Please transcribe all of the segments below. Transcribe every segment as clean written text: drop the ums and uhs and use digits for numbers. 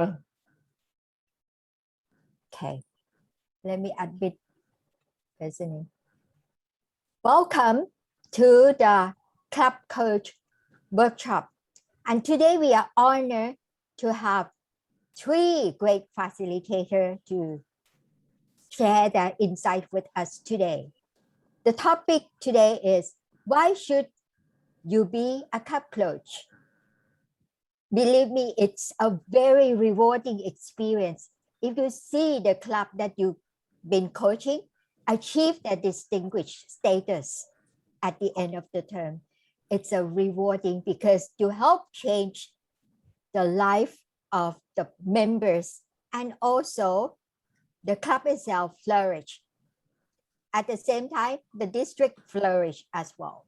Okay, let me admit listening. Welcome to the Club Coach workshop. And today we are honored to have 3 great facilitators to share their insight with us today. The topic today is, why should you be a club coach? Believe me, it's a very rewarding experience. If you see the club that you've been coaching achieve a distinguished status at the end of the term, it's a rewarding because you help change the life of the members and also the club itself flourish. At the same time, the district flourish as well.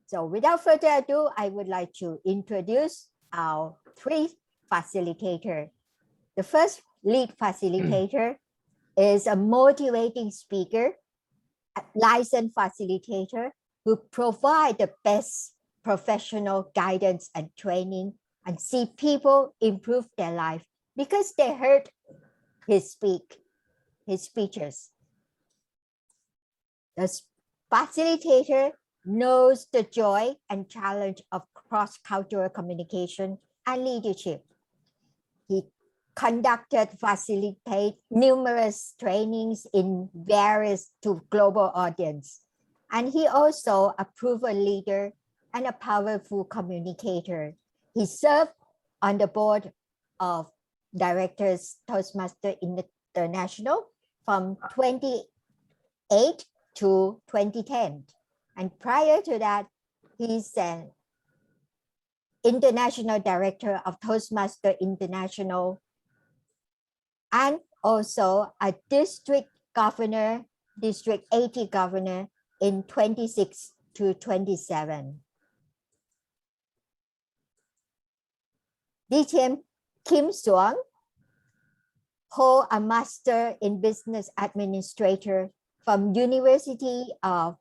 So without further ado, I would like to introduce our 3 facilitators. The first lead facilitator is a motivating speaker, a licensed facilitator who provide the best professional guidance and training and see people improve their life because they heard his speeches. The facilitator knows the joy and challenge of cross-cultural communication and leadership. He facilitate numerous trainings in various to global audience. And he also a proven leader and a powerful communicator. He served on the board of directors Toastmasters International from 2008 to 2010. And prior to that, he's an international director of Toastmasters International and also a district 80 governor in 26 to 27. DTM Kim Siong hold a master in business administrator from University of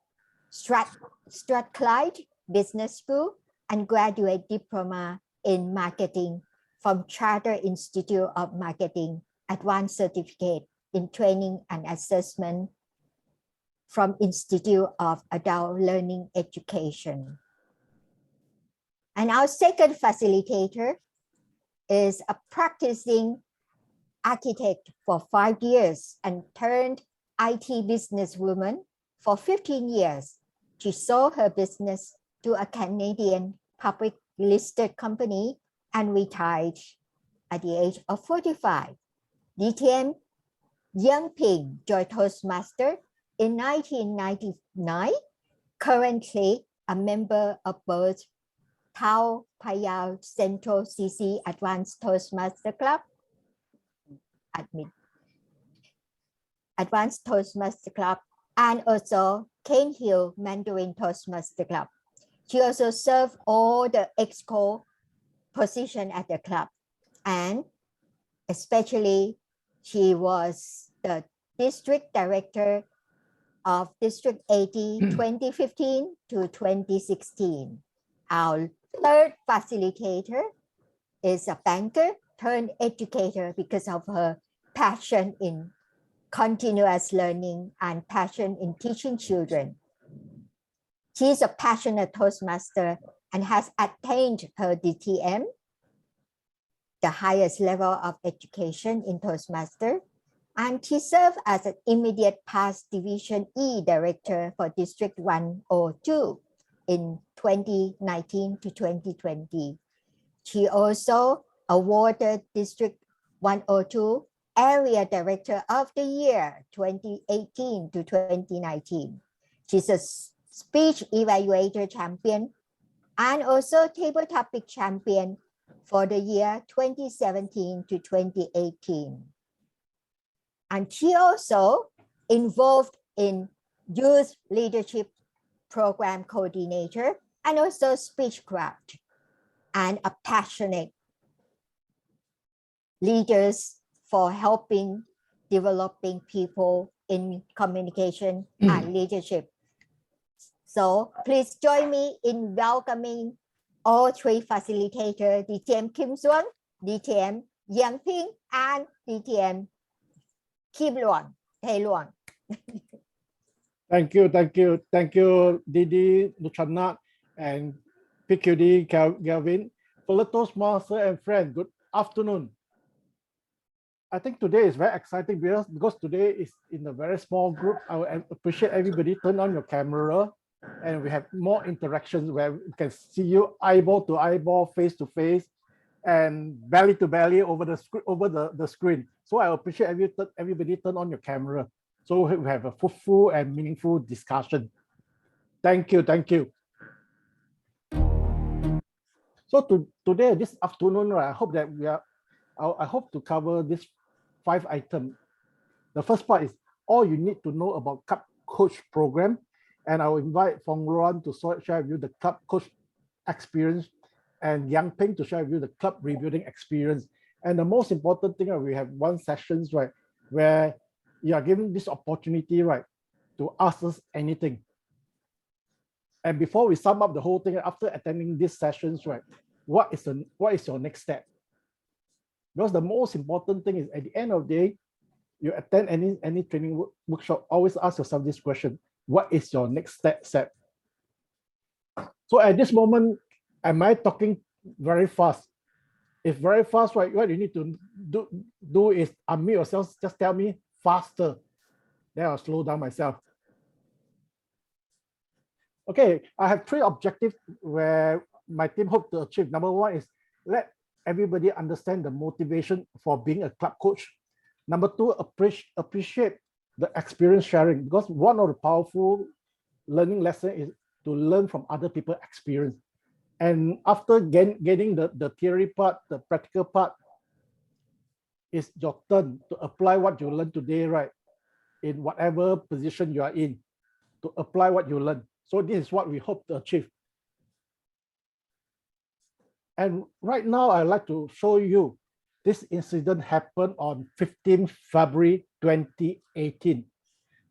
Strathclyde Business School and graduate diploma in marketing from Charter Institute of Marketing, advanced certificate in training and assessment from Institute of Adult Learning Education. And our second facilitator is a practicing architect for 5 years and turned IT businesswoman for 15 years. She sold her business to a Canadian public listed company and retired at the age of 45. DTM Young Ping joined Toastmasters in 1999, currently a member of both Tao Payao Central CC Advanced Toastmasters Club, Advanced Toastmasters Club, and also Cane Hill Mandarin Toastmasters Club. She also served all the exco position at the club, and especially she was the district director of District 80 2015 to 2016. Our third facilitator is a banker turned educator because of her passion in continuous learning and passion in teaching children. She is a passionate Toastmaster and has attained her DTM, the highest level of education in Toastmaster, and she served as an immediate past Division E Director for District 102 in 2019 to 2020. She also awarded District 102 Area Director of the Year 2018 to 2019. She's a speech evaluator champion and also table topic champion for the year 2017 to 2018. And she also involved in youth leadership program coordinator and also speechcraft, and a passionate leaders for helping developing people in communication and leadership. So please join me in welcoming all 3 facilitators, DTM Kim Siong, DTM Giang Ping and DTM Kim Luan, Thầy Luan. Thank you, Didi, Nuchanat, and PQD Gavin. Fellow Toastmaster and friend, good afternoon. I think today is very exciting because today is in a very small group. I would appreciate everybody turn on your camera and we have more interactions where we can see you eyeball to eyeball, face to face, and belly to belly over the screen. So I appreciate everybody turn on your camera. So we have a fruitful and meaningful discussion. Thank you. So today, this afternoon, right, I hope that I hope to cover this 5 items. The first part is all you need to know about Club Coach program, and I will invite Fong Luan to share with you the Club Coach experience, and Yang Ping to share with you the club rebuilding experience. And the most important thing, we have one sessions, right, where you are given this opportunity, right, to ask us anything. And before we sum up the whole thing, after attending these sessions, right, what is your next step? Because the most important thing is at the end of the day, you attend any training workshop, always ask yourself this question: what is your next step? So at this moment, am I talking very fast? If very fast, right, what you need to do is unmute yourself, just tell me faster. Then I'll slow down myself. Okay, I have 3 objectives where my team hope to achieve. Number 1 is let everybody understand the motivation for being a club coach. Number 2, appreciate the experience sharing, because one of the powerful learning lessons is to learn from other people's experience. And after getting the theory part, the practical part, it's your turn to apply what you learned today, right, in whatever position you are in, to apply what you learned. So this is what we hope to achieve. And right now, I'd like to show you this incident happened on 15 February 2018.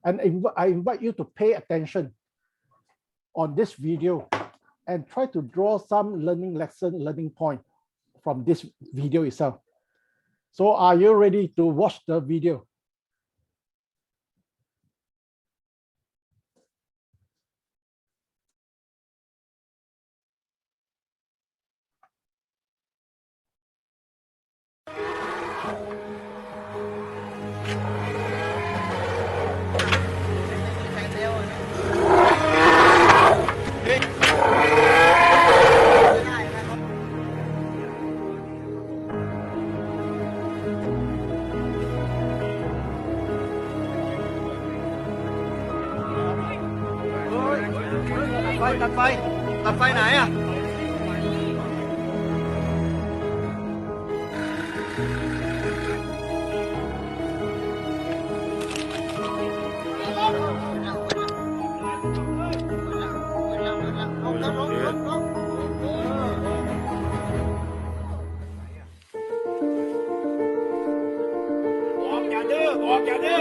And I invite you to pay attention on this video and try to draw some learning point from this video itself. So are you ready to watch the video? Tậpไฟไหนอ่ะบอกอย่าดื้อ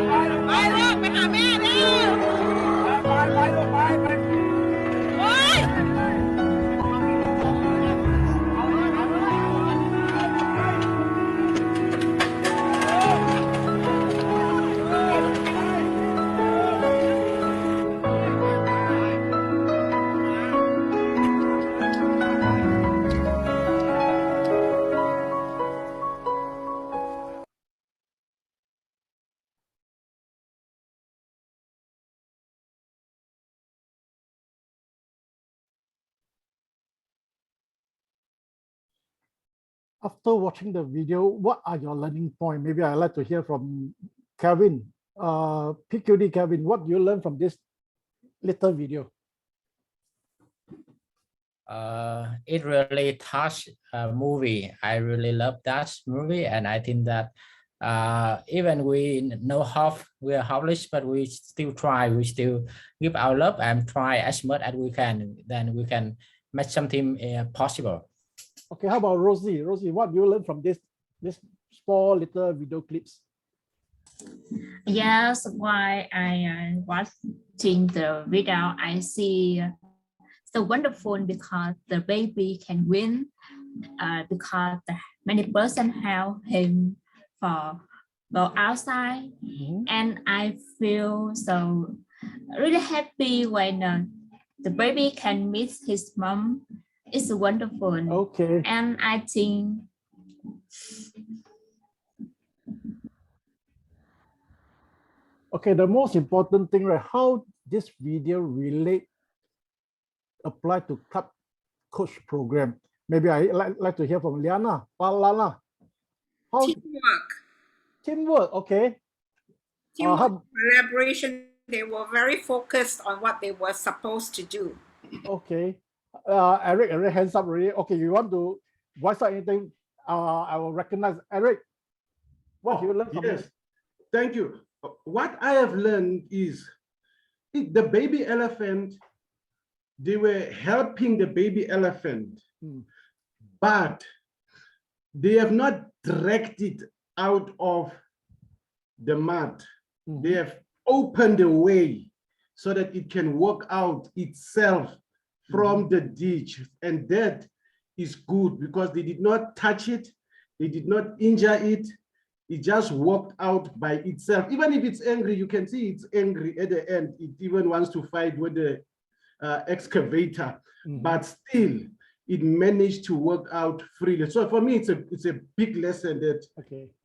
ไปลูกไปหาแม่เร็วไปลูกไปโอ๊ย After watching the video, what are your learning points? Maybe I'd like to hear from Kevin. PQD Kevin, what do you learn from this little video? It really touched a movie. I really love that movie, and I think that even we know we are helpless, but we still try. We still give our love and try as much as we can. Then we can make something possible. Okay, how about Rosie? Rosie, what do you learn from this small little video clips? Yes, while I watching the video, I see so wonderful because the baby can win because many persons help him for go outside, and I feel so really happy when the baby can meet his mom. It's wonderful. Okay. And I think okay, the most important thing, right? How this video apply to club coach program? Maybe I like to hear from Liana. Lana. How teamwork? Okay. Teamwork, collaboration, they were very focused on what they were supposed to do. Okay. Eric, hands up already. Okay, you want to voice out anything? I will recognize Eric. What you learn from yes. this? Thank you. What I have learned is the baby elephant, they were helping the baby elephant, but they have not dragged it out of the mud. They have opened the way so that it can walk out itself from the ditch. And that is good because they did not touch it. They did not injure it. It just walked out by itself. Even if it's angry, you can see it's angry at the end. It even wants to fight with the excavator, but still it managed to work out freely. So for me, it's a big lesson that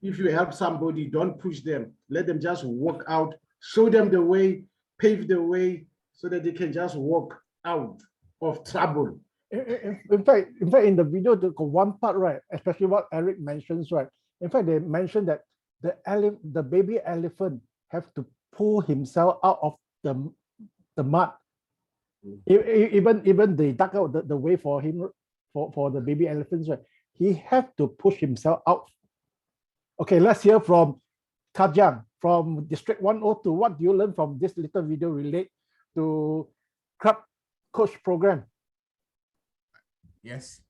if you help somebody, don't push them. Let them just walk out, show them the way, pave the way so that they can just walk out of trouble. In fact, in the video, the one part, right, especially what Eric mentions, right. In fact, they mentioned that the baby elephant have to pull himself out of the mud. Even they dug out the way for him for the baby elephants, right? He have to push himself out. Okay, let's hear from Kajang from District 102. What do you learn from this little video relate to club coach program? Yes.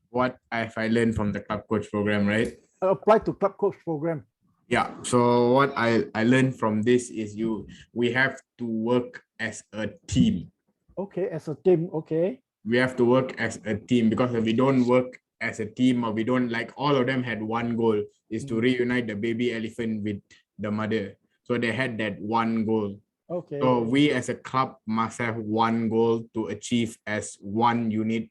What have I learned from the club coach program, right? Apply to club coach program. Yeah. So what I learned from this is we have to work as a team. Okay, as a team. Okay. We have to work as a team because if we don't work as a team or we don't, like all of them had one goal is to reunite the baby elephant with the mother. So they had that one goal. Okay. So we as a club must have one goal to achieve as one unit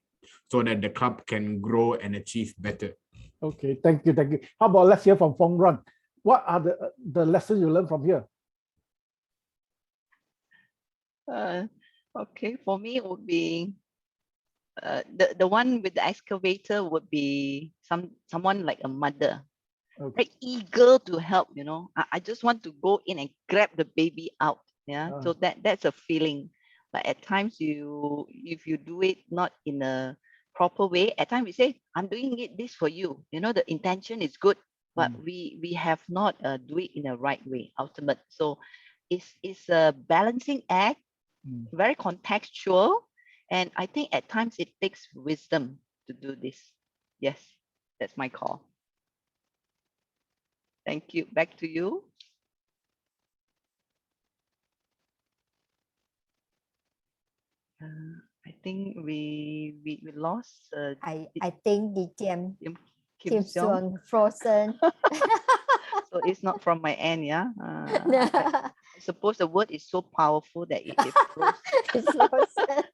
so that the club can grow and achieve better. Okay, thank you. How about let's hear from Fong Run. What are the lessons you learn from here? Okay, for me it would be the one with the excavator would be someone like a mother, very eager to help. You know, I just want to go in and grab the baby out. Yeah, so that's a feeling. But at times if you do it not in a proper way, at times we say, I'm doing this for you. You know, the intention is good, but we have not do it in the right way. Ultimate. So it's a balancing act, very contextual, and I think at times it takes wisdom to do this. Yes, that's my call. Thank you. Back to you. I think we lost. I think DTM Kim Kim Siong. Siong frozen. So it's not from my end, yeah. I suppose the word is so powerful that it froze. It's frozen.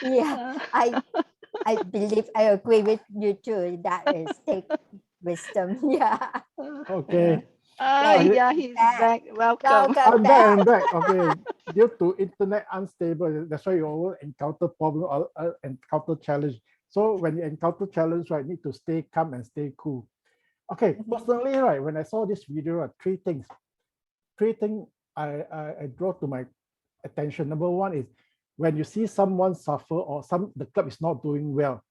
Yeah, I believe I agree with you too. That is take wisdom. Yeah. Okay. Yeah, he's back. Welcome. Welcome I'm back. back. Okay. Due to internet unstable, that's why you always encounter problem or encounter challenge. So when you encounter challenge, right, need to stay calm and stay cool. Okay, personally, right, when I saw this video, three things I draw to my attention. Number one is when you see someone suffer or the club is not doing well,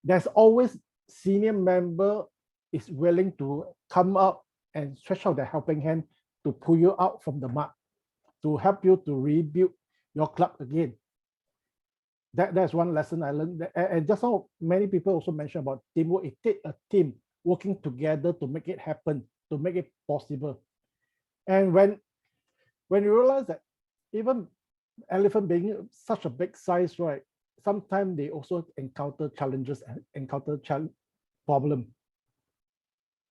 there's always senior member is willing to come up and stretch out the helping hand to pull you out from the mud, to help you to rebuild your club again. That's one lesson I learned. And just how many people also mentioned about teamwork. It takes a team working together to make it happen, to make it possible. And when you realize that even elephant being such a big size, right, sometimes they also encounter challenges and encounter problem.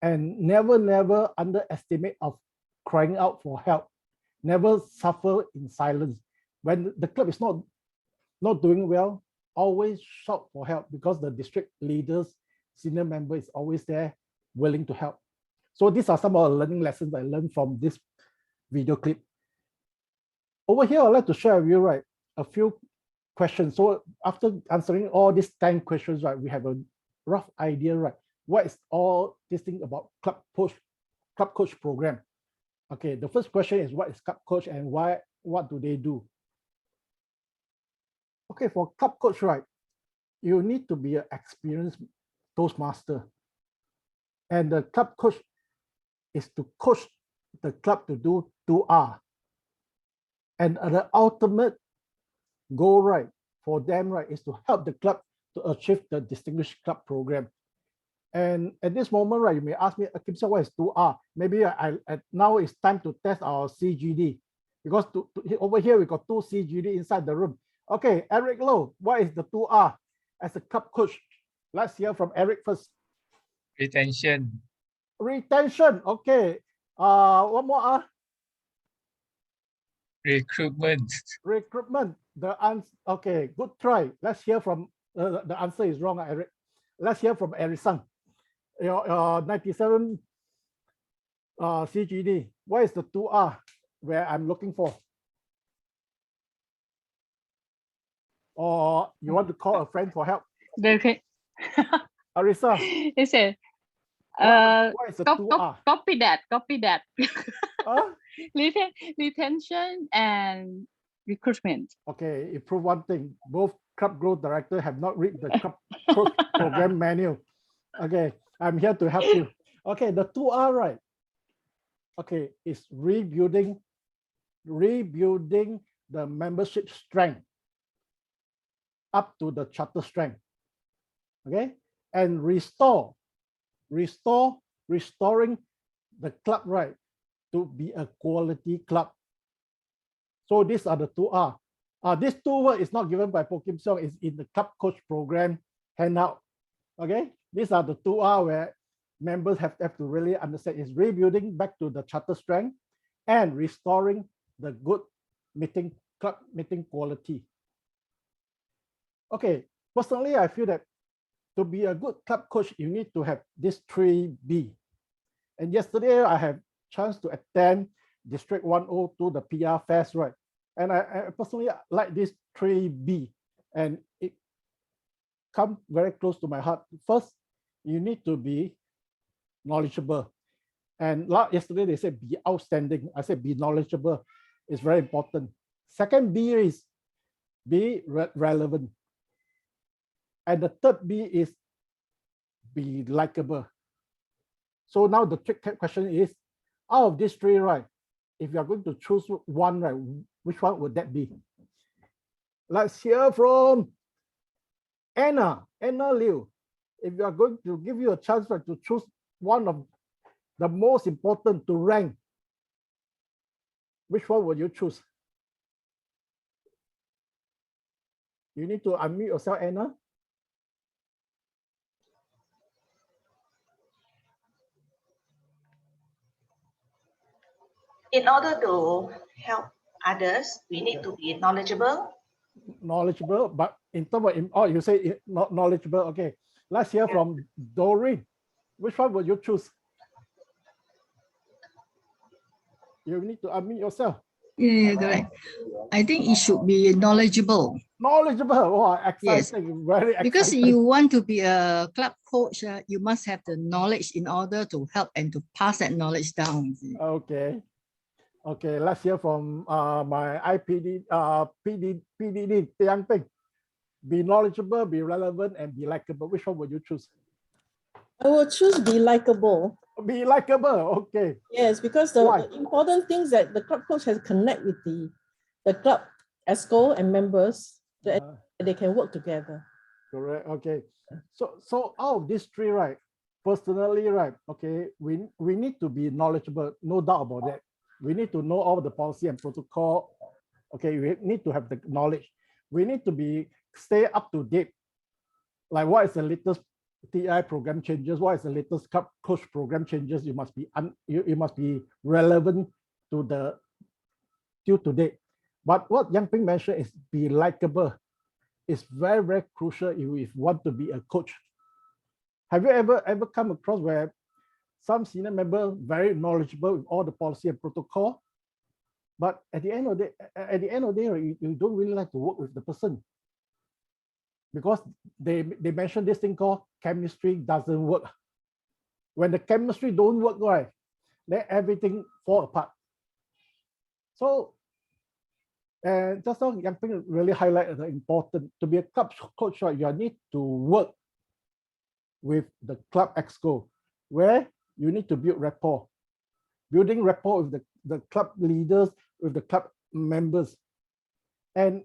And never underestimate of crying out for help. Never suffer in silence. When the club is not doing well, always shout for help, because the district leaders, senior member is always there willing to help. So these are some of the learning lessons I learned from this video clip. Over here, I'd like to share with you, right, a few questions. So after answering all these 10 questions, right, we have a rough idea, right, what is all this thing about club coach program. Okay, the first question is, what is club coach and what do they do? Okay, for club coach, right, you need to be an experienced Toastmaster. And the club coach is to coach the club to do 2R. And the ultimate goal, right, for them, right, is to help the club to achieve the Distinguished Club Program. And at this moment, right, you may ask me, Kim Siong, what is 2R? Maybe now it's time to test our CGD, because over here we got 2 CGD inside the room. Okay, Eric Low, what is the 2R as a club coach? Let's hear from Eric first. Retention. Retention, okay. One more R. Recruitment. Recruitment. The answer, okay, good try. Let's hear from the answer is wrong, Eric. Let's hear from Eric Sang. Your 97 CGD. What is the 2R where I'm looking for? Or you want to call a friend for help? Arisa. It says, what is the 2R? Copy that. Huh? Retention and recruitment. Okay, improve one thing. Both club growth director have not read the club coach program manual. Okay, I'm here to help you. Okay, the 2R, right? Okay, it's rebuilding the membership strength up to the charter strength. Okay, and restoring the club, right, to be a quality club. So these are the 2R. This 2 word is not given by Poh Kim Siong, it's in the club coach program handout. Okay, these are the 2R where members have to really understand. Is rebuilding back to the charter strength and restoring the good club meeting quality. Okay, personally, I feel that to be a good club coach, you need to have this 3B. And yesterday, I have chance to attend District 102, the PR Fest, right? And I personally like this 3B, and it comes very close to my heart. First, you need to be knowledgeable. And yesterday they said be outstanding. I said be knowledgeable. It's very important. Second B is be relevant. And the third B is be likable. So now the trick question is, out of these 3, right, if you are going to choose one, right, which one would that be? Let's hear from Anna Liu. If you are going to give you a chance, right, to choose one of the most important to rank, which one would you choose? You need to unmute yourself, Anna. In order to help others, we need to be knowledgeable. Knowledgeable, but in terms of, oh, you say not knowledgeable. Okay, let's hear from Doreen. Which one would you choose? You need to unmute yourself. Yeah, correct. I think it should be knowledgeable. Knowledgeable. Oh, Yes, exciting. Very exciting. because you want to be a club coach, you must have the knowledge in order to help and to pass that knowledge down. Okay. Okay, let's hear from my IPD, PDD, Tiang Ping. Be knowledgeable, be relevant, and be likable. Which one would you choose? I will choose be likable. Be likable, okay. Yes, because the important thing is that the club coach has connect with the club ESCO and members so that they can work together. Correct, okay. So out of these three, right, personally, right, okay, we need to be knowledgeable, no doubt about that. We need to know all the policy and protocol. Okay, we need to have the knowledge. We need to stay up to date. Like what is the latest TI program changes? What is the latest club coach program changes? You must be relevant to till date. But what Yang Ping mentioned is be likable. It's very, very crucial if you want to be a coach. Have you ever come across where some senior member very knowledgeable with all the policy and protocol, but at the end of the day, you don't really like to work with the person because they mentioned this thing called chemistry doesn't work. When the chemistry don't work right, then everything fall apart. So, and just now Yang Ping really highlighted the important to be a club coach. Right, you need to work with the club exco, where you need to build rapport. Building rapport with the club leaders, with the club members. And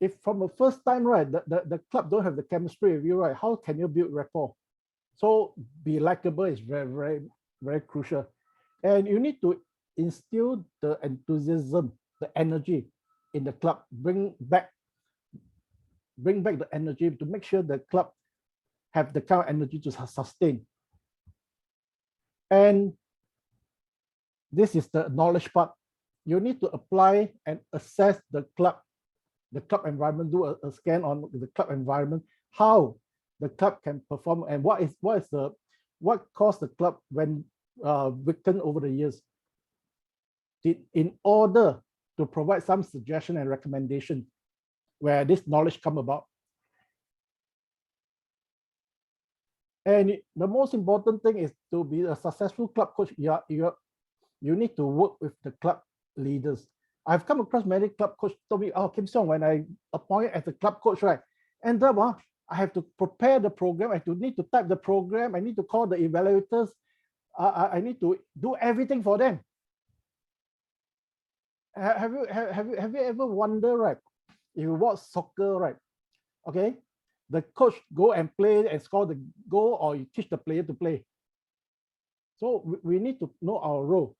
if from the first time, right, the club don't have the chemistry with you, right, how can you build rapport? So be likable is very, very, very crucial. And you need to instill the enthusiasm, the energy in the club, bring back the energy to make sure the club have the kind of energy to sustain. And this is the knowledge part. You need to apply and assess the club environment, do a scan on the club environment, how the club can perform, and what caused the club when weakened over the years, in order to provide some suggestion and recommendation where this knowledge come about. And the most important thing is to be a successful club coach. You need to work with the club leaders. I've come across many club coaches told me, oh, Kim Siong, when I appointed as a club coach, right, and I have to prepare the program. I need to type the program. I need to call the evaluators. I need to do everything for them. Have you ever wondered, right? If you watch soccer, right? Okay, the coach go and play and score the goal, or you teach the player to play. So we need to know our role.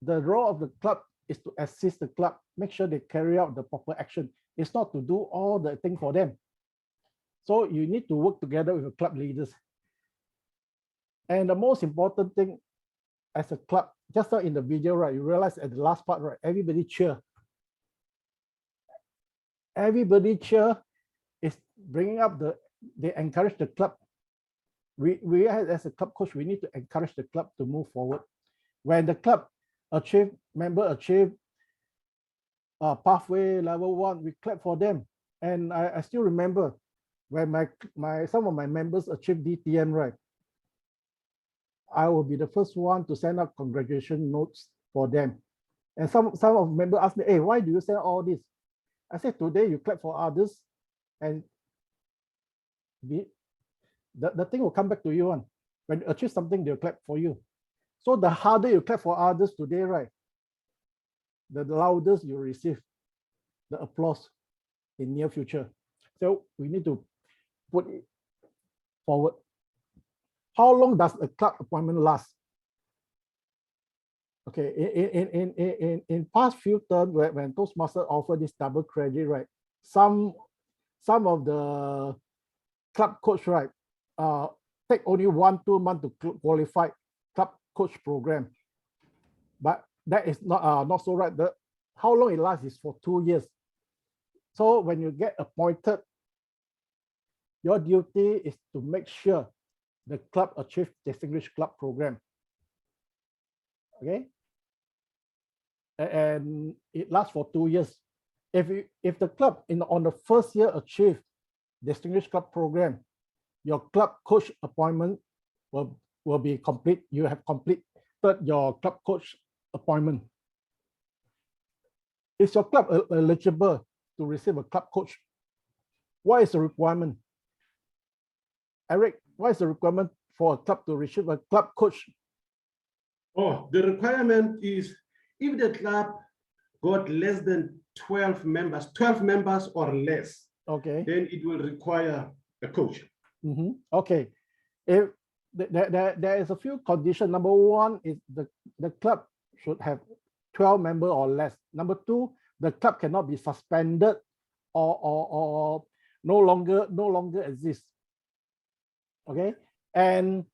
The role of the club is to assist the club, make sure they carry out the proper action. It's not to do all the thing for them. So you need to work together with the club leaders. And the most important thing as a club, just now in the video, right, you realize at the last part, right, everybody cheer. Everybody cheer is bringing up they encourage the club. We as a club coach, we need to encourage the club to move forward. When the club member achieve pathway level 1, we clap for them. And I still remember when some of my members achieve DTM, right, I will be the first one to send out congratulation notes for them. And some of members ask me, hey, why do you send all this? I said, today you clap for others, and the thing will come back to you. When you achieve something, they'll clap for you. So the harder you clap for others today, right, the louder you receive the applause in near future. So we need to put it forward. How long does a club appointment last? Okay, in past few terms, when Toastmasters offer this double credit, right, some of the club coach, right, take only 1-2 months to qualify club coach program, but that is not so right. How long it lasts is for 2 years. So when you get appointed, your duty is to make sure the club achieves distinguished club program. Okay, and it lasts for 2 years. If the club on the first year achieve distinguished club program, your club coach appointment will be complete. You have completed your club coach appointment. Is your club eligible to receive a club coach? What is the requirement? Eric, what is the requirement for a club to receive a club coach? Oh, the requirement is if the club got less than 12 members or less, okay, then it will require a coach. Okay, if there is a few conditions. Number one is the club should have 12 members or less. Number two, the club cannot be suspended or no longer exist. Okay, and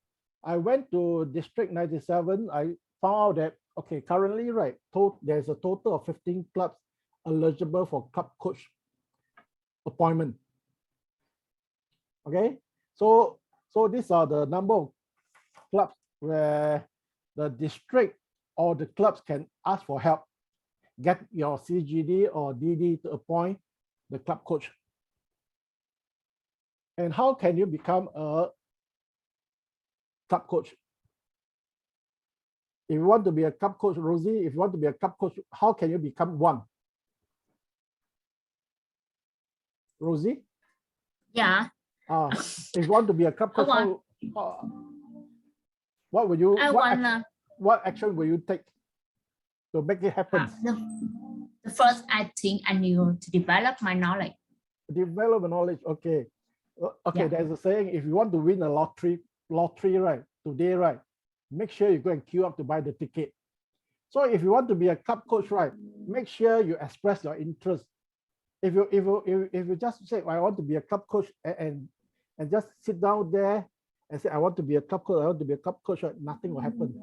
I went to District 97. I found out that okay, currently, right, there's a total of 15 clubs eligible for club coach appointment. Okay, so these are the number of clubs where the district or the clubs can ask for help, get your CGD or DD to appoint the club coach. And how can you become a club coach? If you want to be a club coach, Rosie, if you want to be a club coach, how can you become one? Rosie? Yeah. If you want to be a club coach, what will you? What action will you take to make it happen? The first, I think I need to develop my knowledge. Develop knowledge. Okay. Okay. Yeah. There's a saying: if you want to win a lottery, right, today, right, make sure you go and queue up to buy the ticket. So if you want to be a club coach, right, make sure you express your interest. If you just say, I want to be a club coach and just sit down there and say, I want to be a club coach, I want to be a club coach, right, nothing will happen.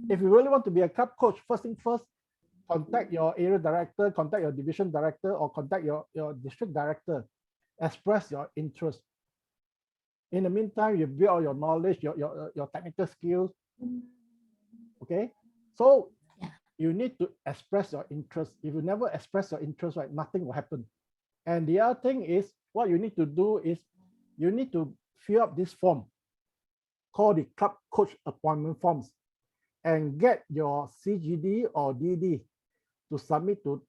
If you really want to be a club coach, first thing first, contact your area director, contact your division director, or contact your district director. Express your interest. In the meantime, you build all your knowledge, your technical skills. Okay, so you need to express your interest. If you never express your interest, right, nothing will happen. And the other thing is, what you need to do is you need to fill up this form called the club coach appointment forms and get your CGD or DD to submit to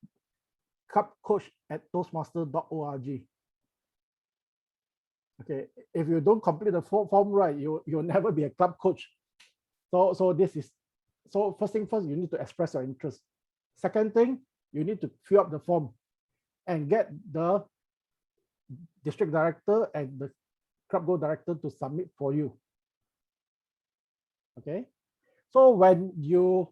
clubcoach@toastmasters.org. Okay, if you don't complete the form right, you'll never be a club coach. So this is, so first thing first, you need to express your interest. Second thing, you need to fill up the form and get the district director and the club go director to submit for you. Okay, so when you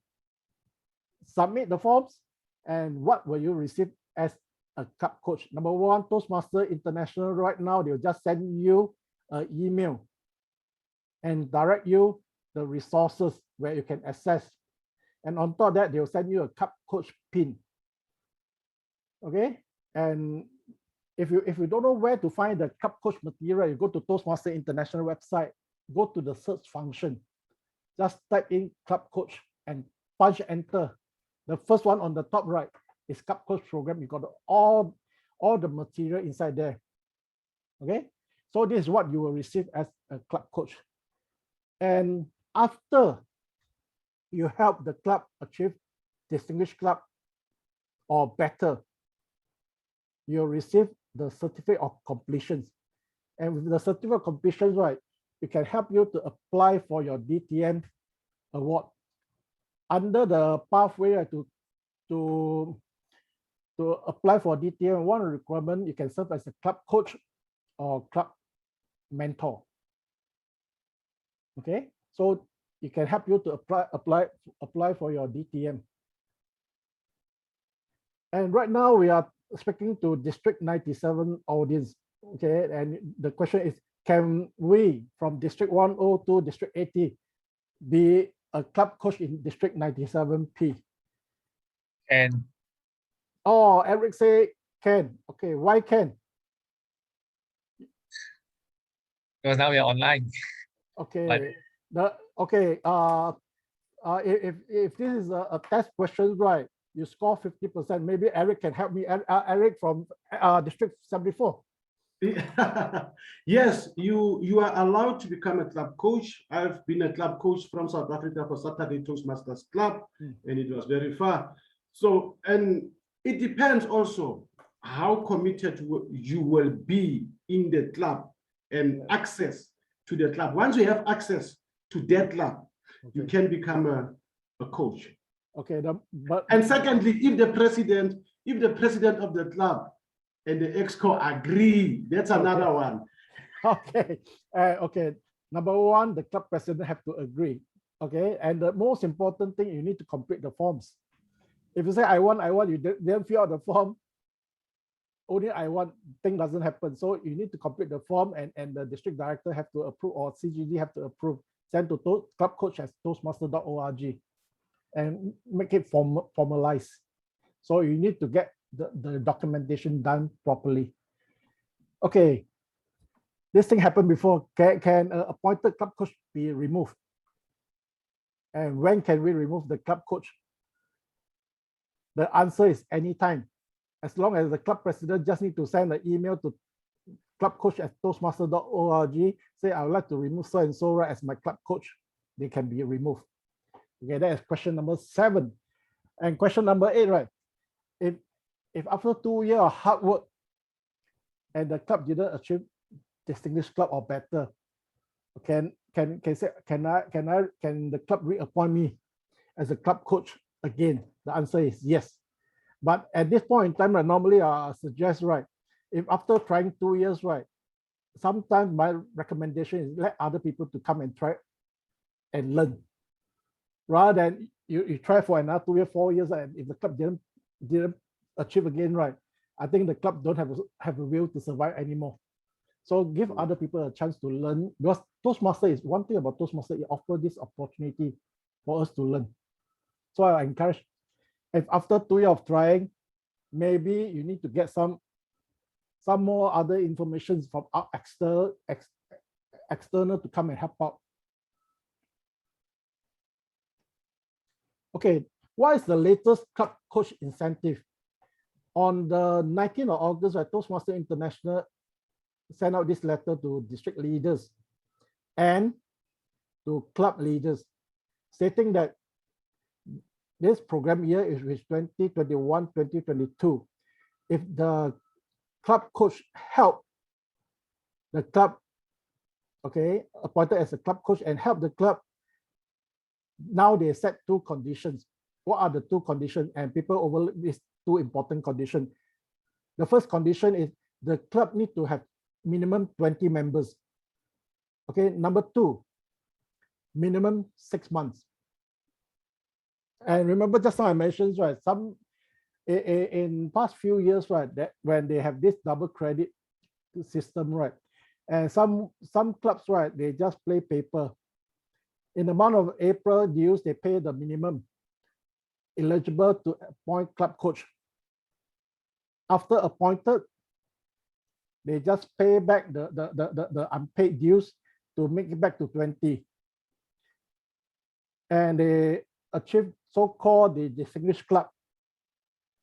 submit the forms, and what will you receive as a club coach? Number one, Toastmasters International right now, they'll just send you an email and direct you the resources where you can access. And on top of that, they'll send you a club coach pin. Okay, and if you don't know where to find the club coach material, you go to Toastmasters International website, go to the search function, just type in club coach and punch enter. The first one on the top right is club coach program. You got all the material inside there. Okay, so this is what you will receive as a club coach. And after you help the club achieve distinguished club or better, you'll receive the certificate of completion. And with the certificate of completion, right, it can help you to apply for your DTM award. Under the pathway to apply for DTM, one requirement, you can serve as a club coach or club mentor. Okay, so it can help you to apply for your DTM. And right now we are speaking to District 97 audience. Okay, and the question is, can we from District 102, District 80 be a club coach in District 97P? And Oh, Eric say can. Okay, why can? because now we are online. Okay, But if this is a test question, right? You score 50%. Maybe Eric can help me. Eric from District 74. Yes, you are allowed to become a club coach. I've been a club coach from South Africa for Saturday Toastmasters Club, and it was very far. So, and it depends also how committed you will be in the club and access to the club. Once you have access to that club, you can become a coach. Okay, and secondly, if the president of the club and the exco agree, that's another one. Okay, okay. Number one, the club president have to agree. Okay, and the most important thing, you need to complete the forms. If you say I want, you then fill out the form. Only I want, thing doesn't happen. So you need to complete the form, and the district director have to approve, or CGD have to approve. Send to clubcoach@toastmaster.org and make it formalized. So you need to get the documentation done properly. Okay, this thing happened before. Can an appointed club coach be removed? And when can we remove the club coach? The answer is anytime. As long as the club president just need to send an email to clubcoach@toastmaster.org, say I would like to remove so and so as my club coach, they can be removed. Okay, that is question number 7. And question number 8, right? If after 2 years of hard work and the club didn't achieve distinguished club or better, can the club reappoint me as a club coach again? The answer is yes. But at this point in time, normally I suggest, right, if after trying 2 years, right, sometimes my recommendation is let other people to come and try and learn, rather than you try for another 2 years, 4 years, and if the club didn't achieve again, right, I think the club don't have a will to survive anymore. So give other people a chance to learn, because Toastmaster is one thing about Toastmaster, it offers this opportunity for us to learn. So I encourage, if after 2 years of trying, maybe you need to get some more other information from external to come and help out. Okay, what is the latest club coach incentive? On the 19th of August, Toastmaster International sent out this letter to district leaders and to club leaders, stating that this program year is with 2021-2022. If the club coach help the club, okay, appointed as a club coach and help the club, now they set 2 conditions. What are the 2 conditions? And people overlook these 2 important conditions. The first condition is the club need to have minimum 20 members. Okay, number 2, minimum 6 months. And remember, just now I mentioned, right, some in past few years, right, that when they have this double credit system, right, and some clubs, right, they just play paper. In the month of April dues, they pay the minimum, eligible to appoint club coach. After appointed, they just pay back the unpaid dues to make it back to 20. And they achieve so-called the distinguished club,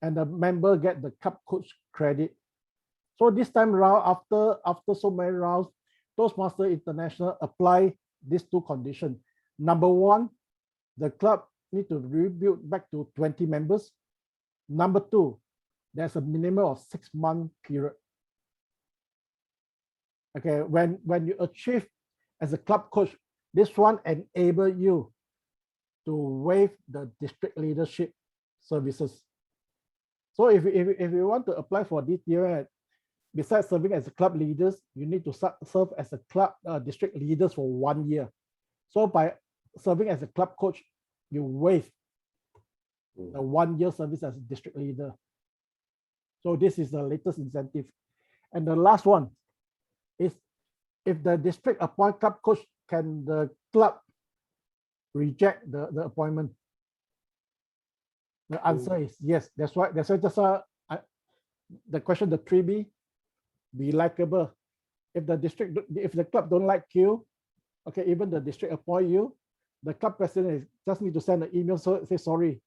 and the member get the club coach credit. So this time around, after so many rounds, Toastmaster International apply these 2 conditions. Number 1, the club need to rebuild back to 20 members. Number 2, there's a minimum of 6-month period. Okay, when you achieve as a club coach, this one enable you to waive the district leadership services. So if you want to apply for DTM, besides serving as a club leaders, you need to serve as a club district leaders for 1 year. So by serving as a club coach, you waive the 1 year service as a district leader. So this is the latest incentive. And the last one is, if the district appoint club coach, can the club reject the appointment? The answer is yes. That's why just the question, the 3B, be likable. If the club don't like you, okay, even the district appoint you, the club president just need to send an email, so say sorry,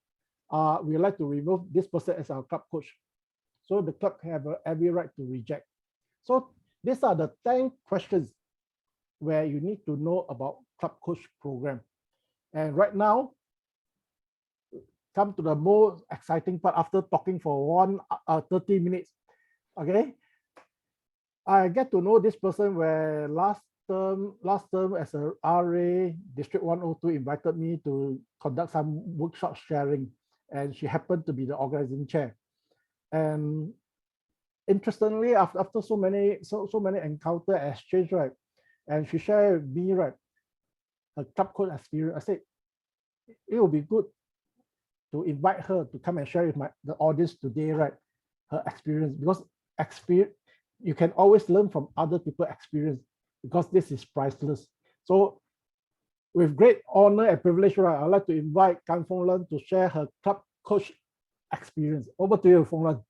we would like to remove this person as our club coach. So the club have every right to reject. So these are the 10 questions where you need to know about club coach program. And right now, come to the most exciting part after talking for 30 minutes. Okay, I get to know this person where last term as a RA, District 102 invited me to conduct some workshop sharing, and she happened to be the organizing chair. And interestingly, after so many encounter exchange, right, and she shared with me, right, her club coach experience. I said it would be good to invite her to come and share with the audience today, right, her experience, because you can always learn from other people's experience, because this is priceless. So with great honor and privilege, right, I'd like to invite Kan Fong Lan to share her club coach experience. Over to you, Fong Lan.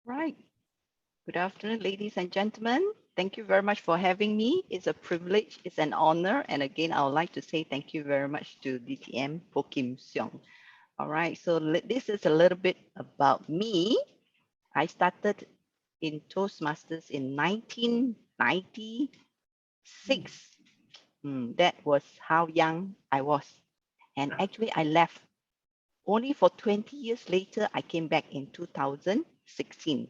Right. Good afternoon, ladies and gentlemen. Thank you very much for having me. It's a privilege, it's an honor. And again, I would like to say thank you very much to DTM Poh Kim Siong. All right, so this is a little bit about me. I started in Toastmasters in 1996. That was how young I was. And actually, I left. Only for 20 years later, I came back in 2016.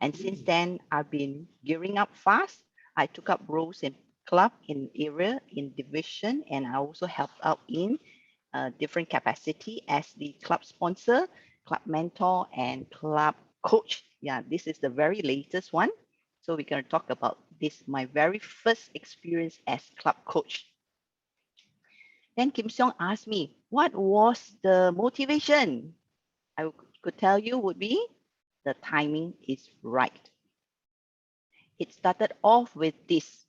And since then, I've been gearing up fast. I took up roles in club, in area, in division, and I also helped out in different capacity as the club sponsor, club mentor, and club coach. Yeah, this is the very latest one. So we're going to talk about this, my very first experience as club coach. Then Kim Siong asked me, what was the motivation? I could tell you would be the timing is right. It started off with this,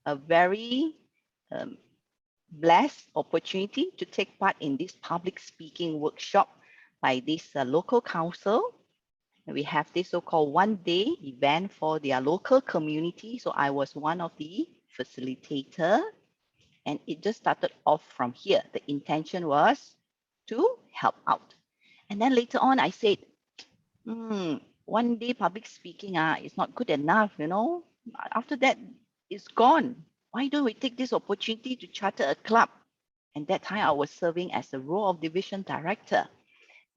a very blessed opportunity to take part in this public speaking workshop by this local council. We have this so-called one-day event for their local community. So I was one of the facilitator, and it just started off from here. The intention was to help out. And then later on, I said, one day public speaking is not good enough, you know. After that, it's gone. Why don't we take this opportunity to charter a club? And that time I was serving as the role of division director.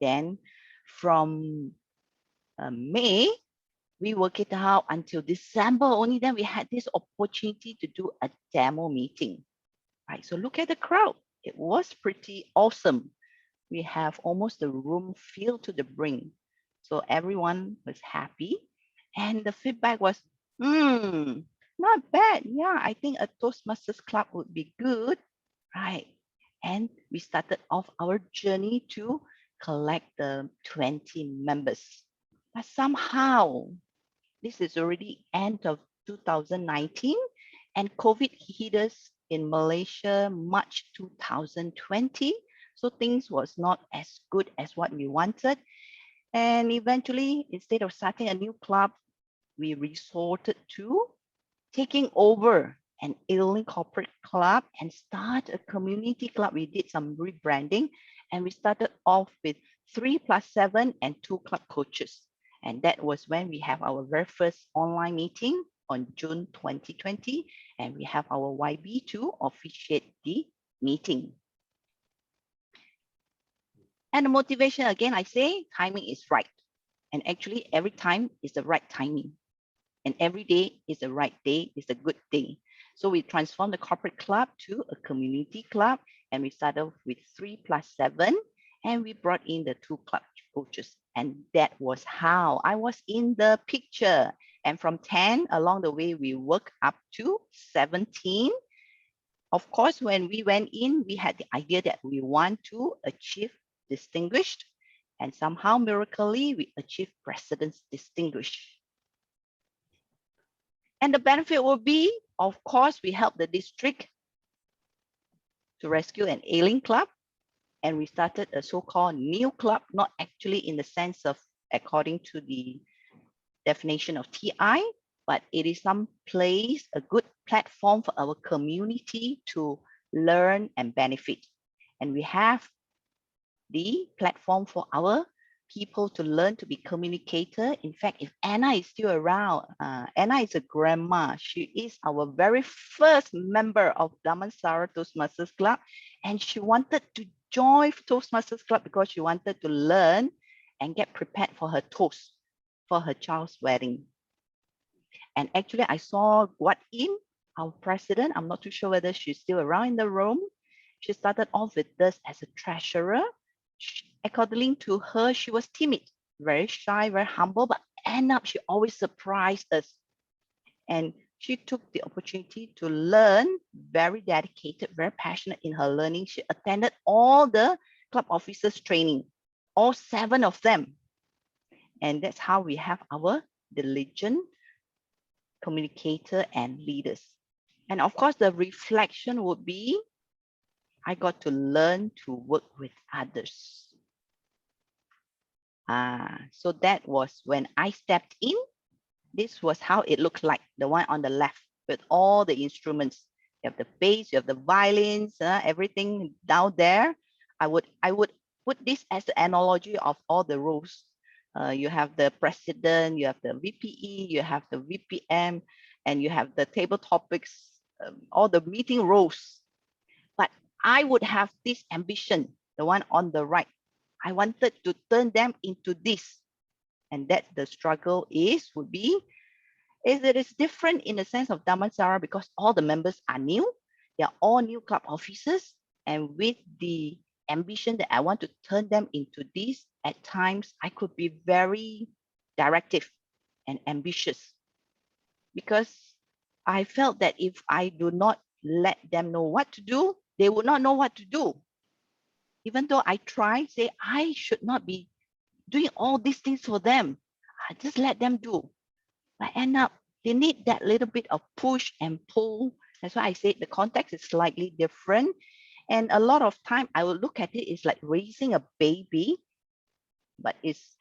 Then from May, we worked it out until December. Only then we had this opportunity to do a demo meeting. Right, so look at the crowd. It was pretty awesome. We have almost the room filled to the brim. So everyone was happy. And the feedback was, not bad. Yeah, I think a Toastmasters Club would be good. Right. And we started off our journey to collect the 20 members. But somehow, this is already end of 2019, and COVID hit us in Malaysia, March 2020. So things was not as good as what we wanted. And eventually, instead of starting a new club, we resorted to taking over an ailing corporate club and start a community club. We did some rebranding, and we started off with 3+7 and 2 club coaches. And that was when we have our very first online meeting on June 2020, and we have our YB to officiate the meeting. And the motivation, again, I say timing is right. And actually every time is the right timing. And every day is the right day, is a good day. So we transformed the corporate club to a community club, and we started with 3+7. and we brought in the 2 club coaches. And that was how I was in the picture. And from 10 along the way, we worked up to 17. Of course, when we went in, we had the idea that we want to achieve distinguished, and somehow miraculously we achieved president's distinguished. And the benefit will be, of course, we help the district to rescue an ailing club, and we started a so-called new club, not actually in the sense of according to the definition of TI, but it is some place, a good platform for our community to learn and benefit. And we have the platform for our people to learn to be communicator. In fact, if Anna is still around, Anna is a grandma. She is our very first member of Damansara Toastmasters Club, and she wanted to join Toastmasters Club because she wanted to learn and get prepared for her toast for her child's wedding. And actually, I saw Guat In, our president. I'm not too sure whether she's still around in the room. She started off with us as a treasurer. According to her, she was timid, very shy, very humble, but end up she always surprised us. And she took the opportunity to learn, very dedicated, very passionate in her learning. She attended all the club officers training, all 7 of them. And that's how we have our diligent communicator and leaders. And of course, the reflection would be, I got to learn to work with others. So that was when I stepped in. This was how it looked like, the one on the left with all the instruments. You have the bass, you have the violins, everything down there. I would put this as the analogy of all the roles. You have the president, you have the VPE, you have the VPM, and you have the table topics, all the meeting roles. But I would have this ambition, the one on the right. I wanted to turn them into this. And that the struggle would be that it's different in the sense of Damansara because all the members are new. They are all new club officers. And with the ambition that I want to turn them into this, at times I could be very directive and ambitious because I felt that if I do not let them know what to do, they would not know what to do. Even though I try, say I should not be doing all these things for them. I just let them do. But end up, they need that little bit of push and pull. That's why I said the context is slightly different. And a lot of time I will look at it, it's like raising a baby, but it's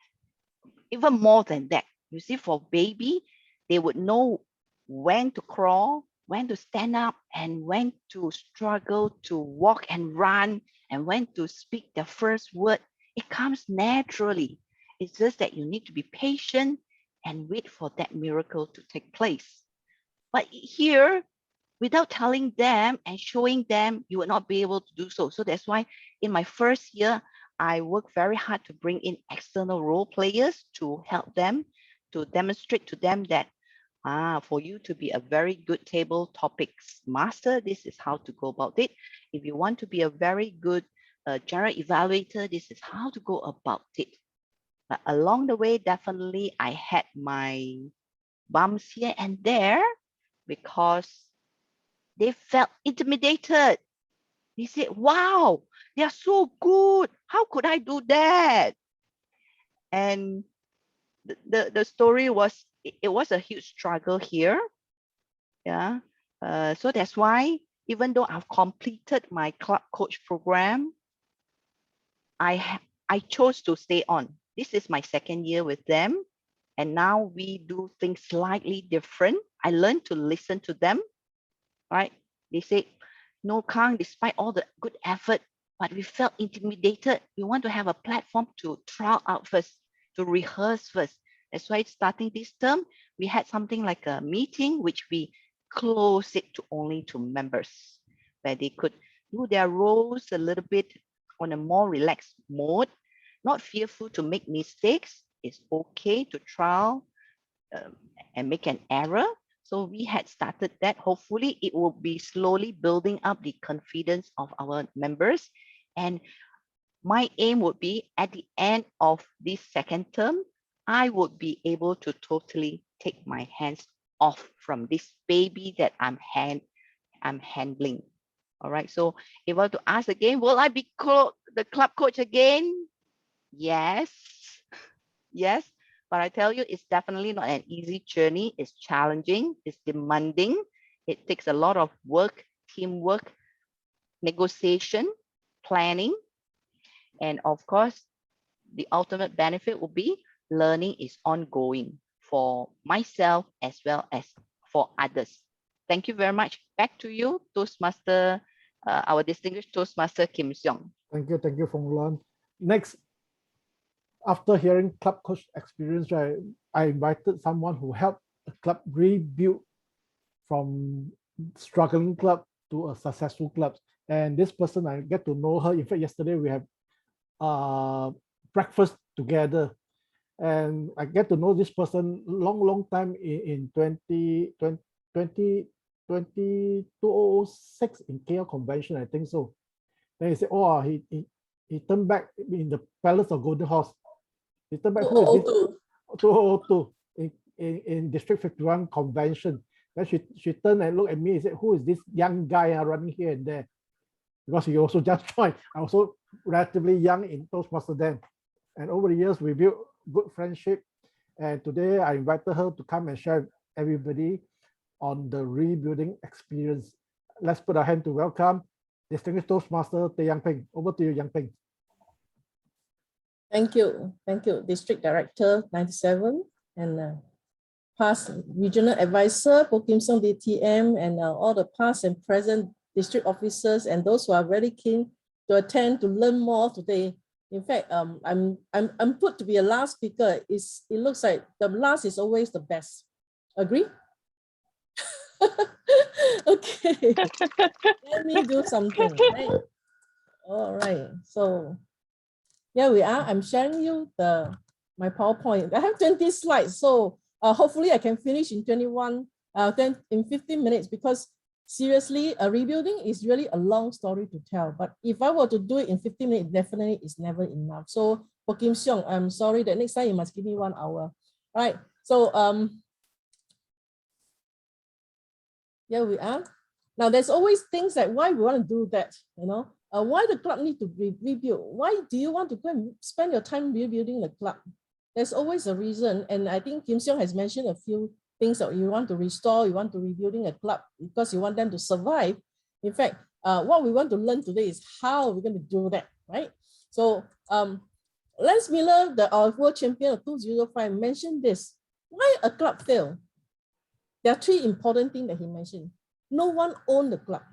even more than that. You see, for baby, they would know when to crawl, when to stand up, and when to struggle to walk and run, and when to speak the first word. It comes naturally. It's just that you need to be patient and wait for that miracle to take place. But here, without telling them and showing them, you will not be able to do so. So that's why in my first year, I worked very hard to bring in external role players to help them, to demonstrate to them that for you to be a very good table topics master, this is how to go about it. If you want to be a very good general evaluator, this is how to go about it. But along the way, definitely I had my bumps here and there because they felt intimidated. They said, wow, they are so good. How could I do that? And the story was, it was a huge struggle here. Yeah. So that's why, even though I've completed my club coach program, I chose to stay on. This is my second year with them. And now we do things slightly different. I learned to listen to them, right? They say, no, Kang, despite all the good effort, but we felt intimidated. We want to have a platform to trial out first, to rehearse first. That's why starting this term, we had something like a meeting, which we closed it to only to members, where they could do their roles a little bit on a more relaxed mode, not fearful to make mistakes. It's okay to trial and make an error. So we had started that. Hopefully it will be slowly building up the confidence of our members. And my aim would be at the end of this second term, I would be able to totally take my hands off from this baby that I'm handling. All right. So if I were to ask again, will I be the club coach again? Yes. Yes. But I tell you, it's definitely not an easy journey. It's challenging. It's demanding. It takes a lot of work, teamwork, negotiation, planning. And of course, the ultimate benefit will be learning is ongoing for myself as well as for others. Thank you very much. Back to you, Toastmaster, our distinguished Toastmaster Kim Siong. Thank you, Phong Luan. Next, after hearing club coach experience, right, I invited someone who helped a club rebuild from struggling club to a successful club. And this person, I get to know her. In fact, yesterday we have breakfast together. And I get to know this person long time in 2006 in KL Convention, I think so. Then he said, oh, he turned back in the Palace of Golden Horse. He turned back 2002 in District 51 Convention. Then she turned and looked at me and said, who is this young guy running here and there? Because he also just joined. I was also relatively young in Toastmasters then. And over the years, we built good friendship. And today I invited her to come and share with everybody on the rebuilding experience. Let's put our hand to welcome Distinguished Toastmaster Yang Peng. Over to you, Yang Peng. Thank you. District Director 97 and past Regional Advisor, Poh Kim Siong DTM, and all the past and present district officers and those who are very keen to attend to learn more today. In fact, I'm put to be a last speaker. It looks like the last is always the best. Agree? Okay. Let me do something. Right? All right. So here we are. I'm sharing you my PowerPoint. I have 20 slides, so hopefully I can finish in 15 minutes, because seriously, rebuilding is really a long story to tell. But if I were to do it in 15 minutes, definitely it's never enough. So Poh Kim Siong, I'm sorry that next time you must give me 1 hour. All right. So here we are. Now there's always things like why we want to do that, why the club need to be rebuilt. Why do you want to go and spend your time rebuilding the club? There's always a reason. And I think Kim Siong has mentioned a few things that you want to restore, you want to rebuilding a club because you want them to survive. In fact, what we want to learn today is how we're going to do that, right? So Lance Miller, our world champion of 2005, mentioned this. Why a club fail? There are 3 important things that he mentioned. No one owned the club.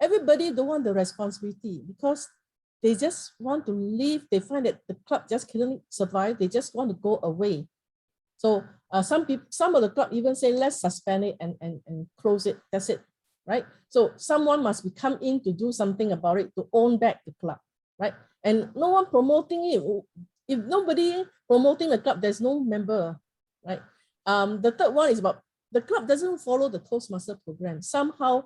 Everybody don't want the responsibility because they just want to leave. They find that the club just couldn't survive. They just want to go away. So some of the club even say, let's suspend it and close it. That's it, right? So someone must come in to do something about it, to own back the club, right? And no one promoting it. If nobody promoting the club, there's no member, right? The third one is about the club doesn't follow the Toastmaster program. Somehow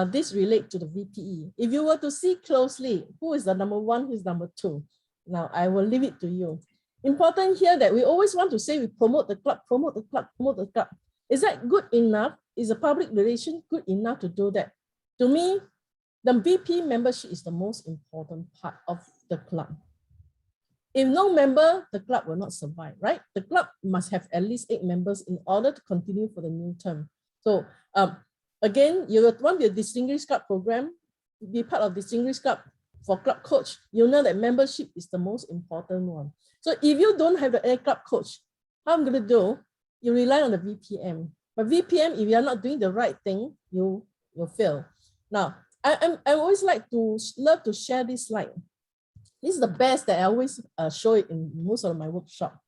this relates to the VPE. If you were to see closely, who is the number 1, who is number 2? Now I will leave it to you. Important here that we always want to say we promote the club, promote the club, promote the club. Is that good enough? Is the public relation good enough to do that? To me, the VP membership is the most important part of the club. If no member, the club will not survive, right? The club must have at least 8 members in order to continue for the new term. So again, you want the Distinguished Club program, be part of Distinguished Club for Club Coach, you know that membership is the most important one. So if you don't have the A Club Coach, how I'm going to do? You rely on the VPM. But VPM, if you are not doing the right thing, you'll fail. Now, I always love to share this slide. This is the best that I always show it in most of my workshop.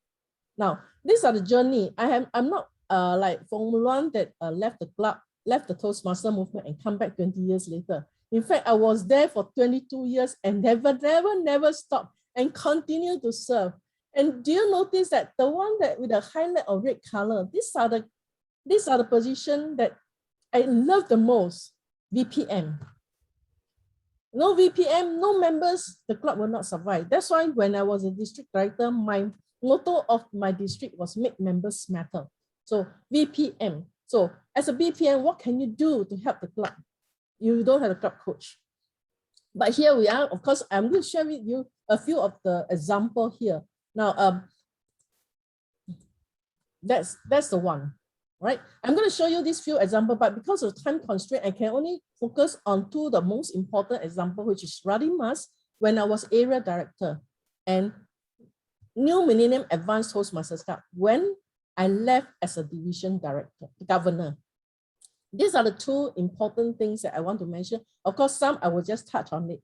Now, these are the journey. I'm not like Phong Luan that left the club, left the Toastmaster movement and come back 20 years later. In fact, I was there for 22 years and never stopped and continue to serve. And do you notice that the one that with the highlight of red color, these are the position that I love the most, VPM. No VPM, no members, the club will not survive. That's why when I was a district director, my motto of my district was make members matter. So VPM. So as a BPM, what can you do to help the club? You don't have a club coach. But here we are. Of course, I'm going to share with you a few of the example here. Now, that's the one, right? I'm going to show you these few examples, but because of time constraint, I can only focus on two of the most important example, which is Radin Mas when I was area director, and New Millennium Advanced Toastmasters Club when I left as a division director, governor. These are the two important things that I want to mention. Of course, some I will just touch on it.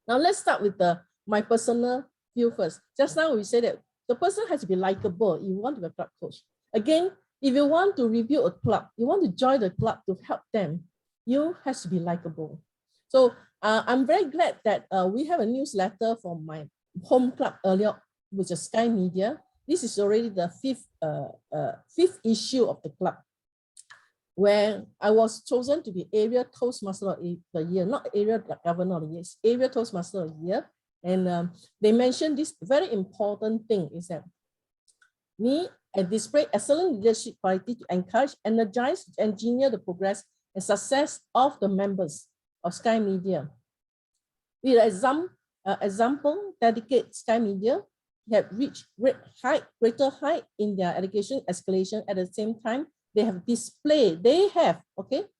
Now let's start with my personal view first. Just now we said that the person has to be likable. You want to be a club coach. Again, if you want to review a club, you want to join the club to help them, you have to be likable. So I'm very glad that we have a newsletter from my home club earlier, which is Sky Media. This is already the fifth issue of the club, where I was chosen to be Area Toastmaster of the Year, not Area Governor of the Year, Area Toastmaster of the Year. And they mentioned this very important thing is that I display excellent leadership quality to encourage, energize, engineer the progress and success of the members of Sky Media. With example, dedicate Sky Media have reached greater height in their education escalation. At the same time, they have displayed,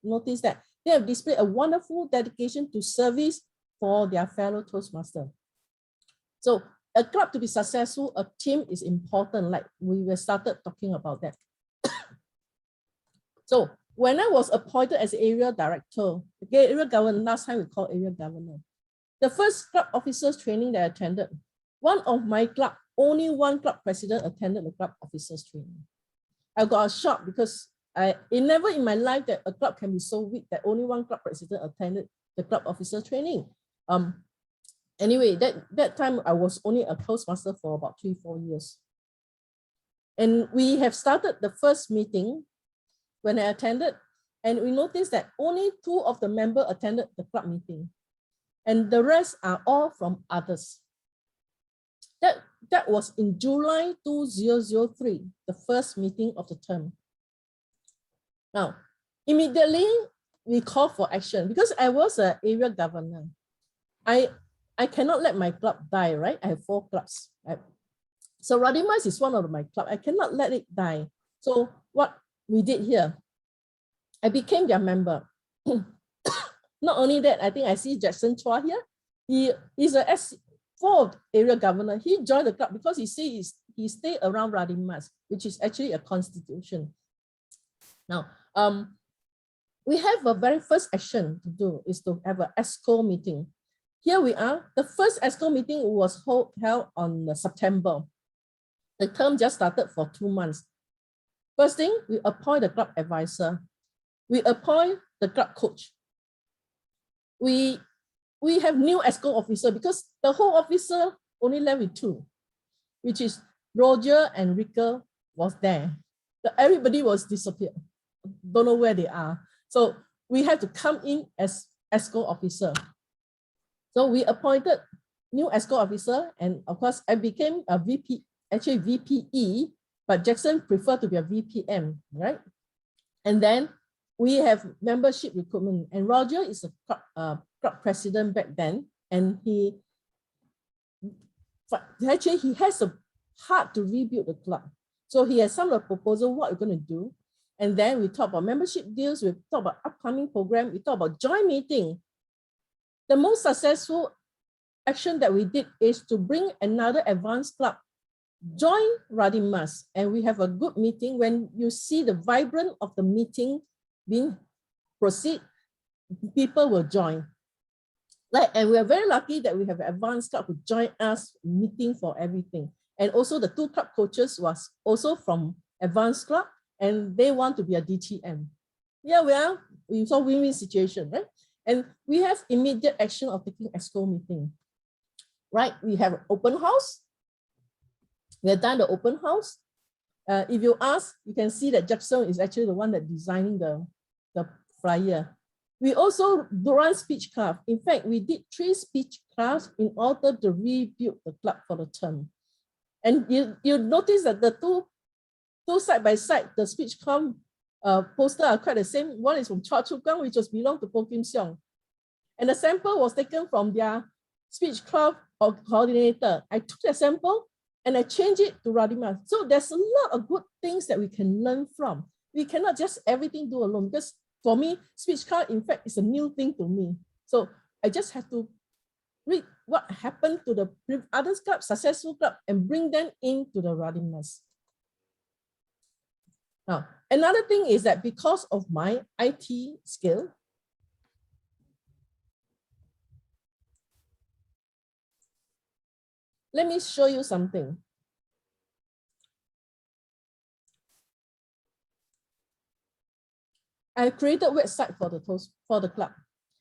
notice that they have displayed a wonderful dedication to service for their fellow Toastmasters. So a club to be successful, a team is important, like we were started talking about that. So when I was appointed as area director, area governor, last time we called area governor, the first club officers training that I attended, one of my club, only one club president attended the club officers training. I got a shock because it never in my life that a club can be so weak that only one club president attended the club officer training. Anyway, that time I was only a Toastmaster for about 3-4 years. And we have started the first meeting when I attended, and we noticed that only 2 of the members attended the club meeting, and the rest are all from others. That was in July 2003, the first meeting of the term. Now, immediately we called for action because I was an area governor. I cannot let my club die, right? I have 4 clubs. Right? So Radin Mas is one of my clubs. I cannot let it die. So what we did here, I became their member. Not only that, I think I see Jackson Chua here. He's a S4 area governor. He joined the club because he says he stayed around Radin Mas, which is actually a constitution. Now, we have a very first action to do is to have an ESCO meeting. Here we are. The first ESCO meeting was held on September. The term just started for 2 months. First thing, we appoint the club advisor. We appoint the club coach. We have new ESCO officer because the whole officer only left with 2, which is Roger and Rika was there. Everybody was disappeared. Don't know where they are. So we have to come in as ESCO officer. So we appointed new ESCO officer, and of course I became a VP, actually VPE, but Jackson preferred to be a VPM, right? And then we have membership recruitment, and Roger is a club president back then, and he has a heart to rebuild the club. So he has some of the proposal what we're going to do, and then we talk about membership deals, we talk about upcoming program, we talk about joint meeting. The most successful action that we did is to bring another advanced club, join Radin Mas, and we have a good meeting. When you see the vibrant of the meeting being proceed, people will join. And we are very lucky that we have an advanced club who join us meeting for everything. And also the 2 club coaches was also from advanced club, and they want to be a DTM. Yeah, we saw win-win situation, right? And we have immediate action of taking ESCO meeting, right? We have open house. We have done the open house. If you ask, you can see that Jackson is actually the one that designing the flyer. We also run speech club. In fact, we did 3 speech clubs in order to rebuild the club for the term. And you notice that the two side by side, the speech club poster are quite the same. One is from Chua Chu Kang, which was belonged to Poh Kim Siong. And the sample was taken from their speech club coordinator. I took the sample and I changed it to Radima. So there's a lot of good things that we can learn from. We cannot just everything do alone, because for me, speech club, in fact, is a new thing to me. So I just have to read what happened to the other club, successful club, and bring them into the Radimas. Now, another thing is that because of my IT skill, let me show you something. I created a website for the club.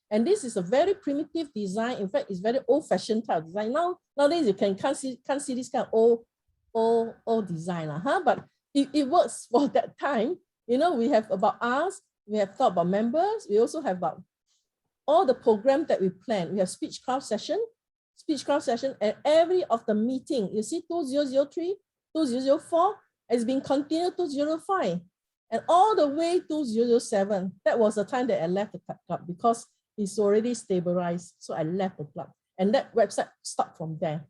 And this is a very primitive design. In fact, it's very old-fashioned type of design. Nowadays, you can't see this kind of old design. But it works for that time. You know, we have about us, we have thought about members, we also have about all the programs that we plan. We have speech club session, and every of the meeting, you see 2003, 2004, has been continued to 2005. And all the way to 2007, that was the time that I left the club because it's already stabilized. So I left the club, and that website stopped from there.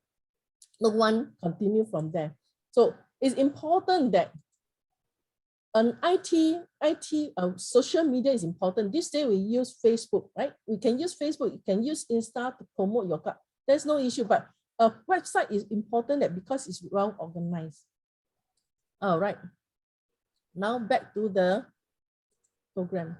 No one continued from there. So it's important that an social media is important. This day we use Facebook, right? We can use Facebook, you can use Insta to promote your club. There's no issue, but a website is important that because it's well organized. All right. Now back to the program.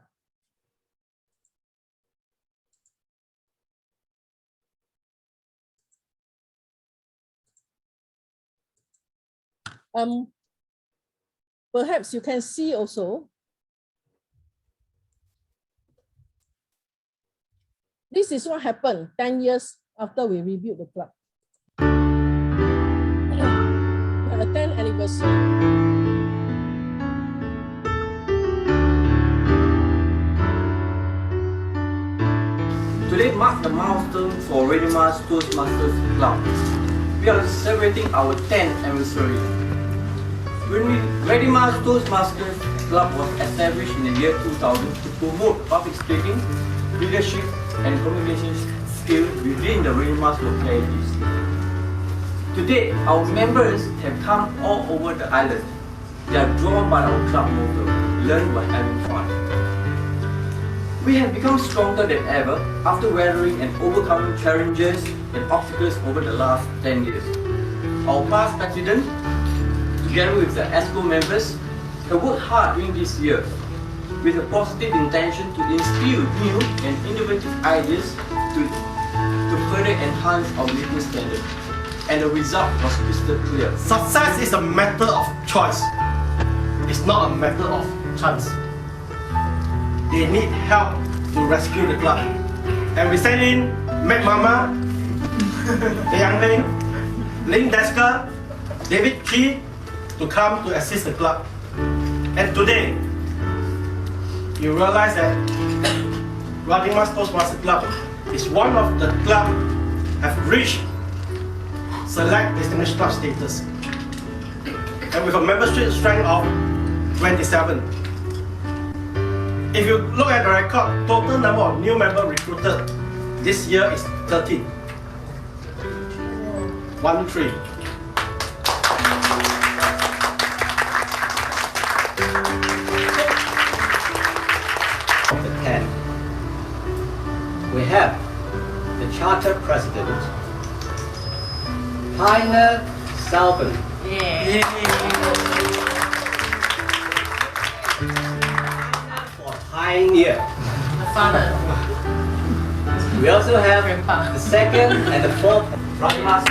Perhaps you can see also, this is what happened 10 years after we rebuilt the club. We have a 10th anniversary. Today marks the milestone for Radima's Toastmasters Club. We are celebrating our 10th anniversary. Radima's Toastmasters Club was established in the year 2000 to promote public speaking, leadership, and communication skills within the Radima's localities. Today, our members have come all over the island. They are drawn by our club motto, learn by having fun. We have become stronger than ever after weathering and overcoming challenges and obstacles over the last 10 years. Our past president, together with the ESCO members, have worked hard during this year with a positive intention to instill new and innovative ideas to further enhance our living standard. And the result was crystal clear. Success is a matter of choice. It's not a matter of chance. They need help to rescue the club. And we send in Mac Mama, Yang Ling, Ling Deska, David Chi to come to assist the club. And today, you realize that Radima's Toastmasters Club is one of the clubs have reached select distinguished club status. And with a membership strength of 27. If you look at the record, total number of new members recruited this year is 13. 13. Of the 10, we have the Charter President, Tyler Salvin. For Pioneer. Father. We also have the second and the fourth Radimas.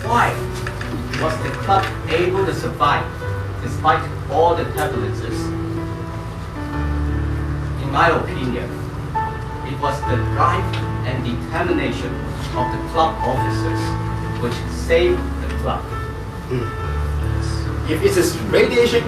Why was the club able to survive despite all the turbulences? In my opinion, it was the drive and determination of the club officers which saved the club. If it is radiation,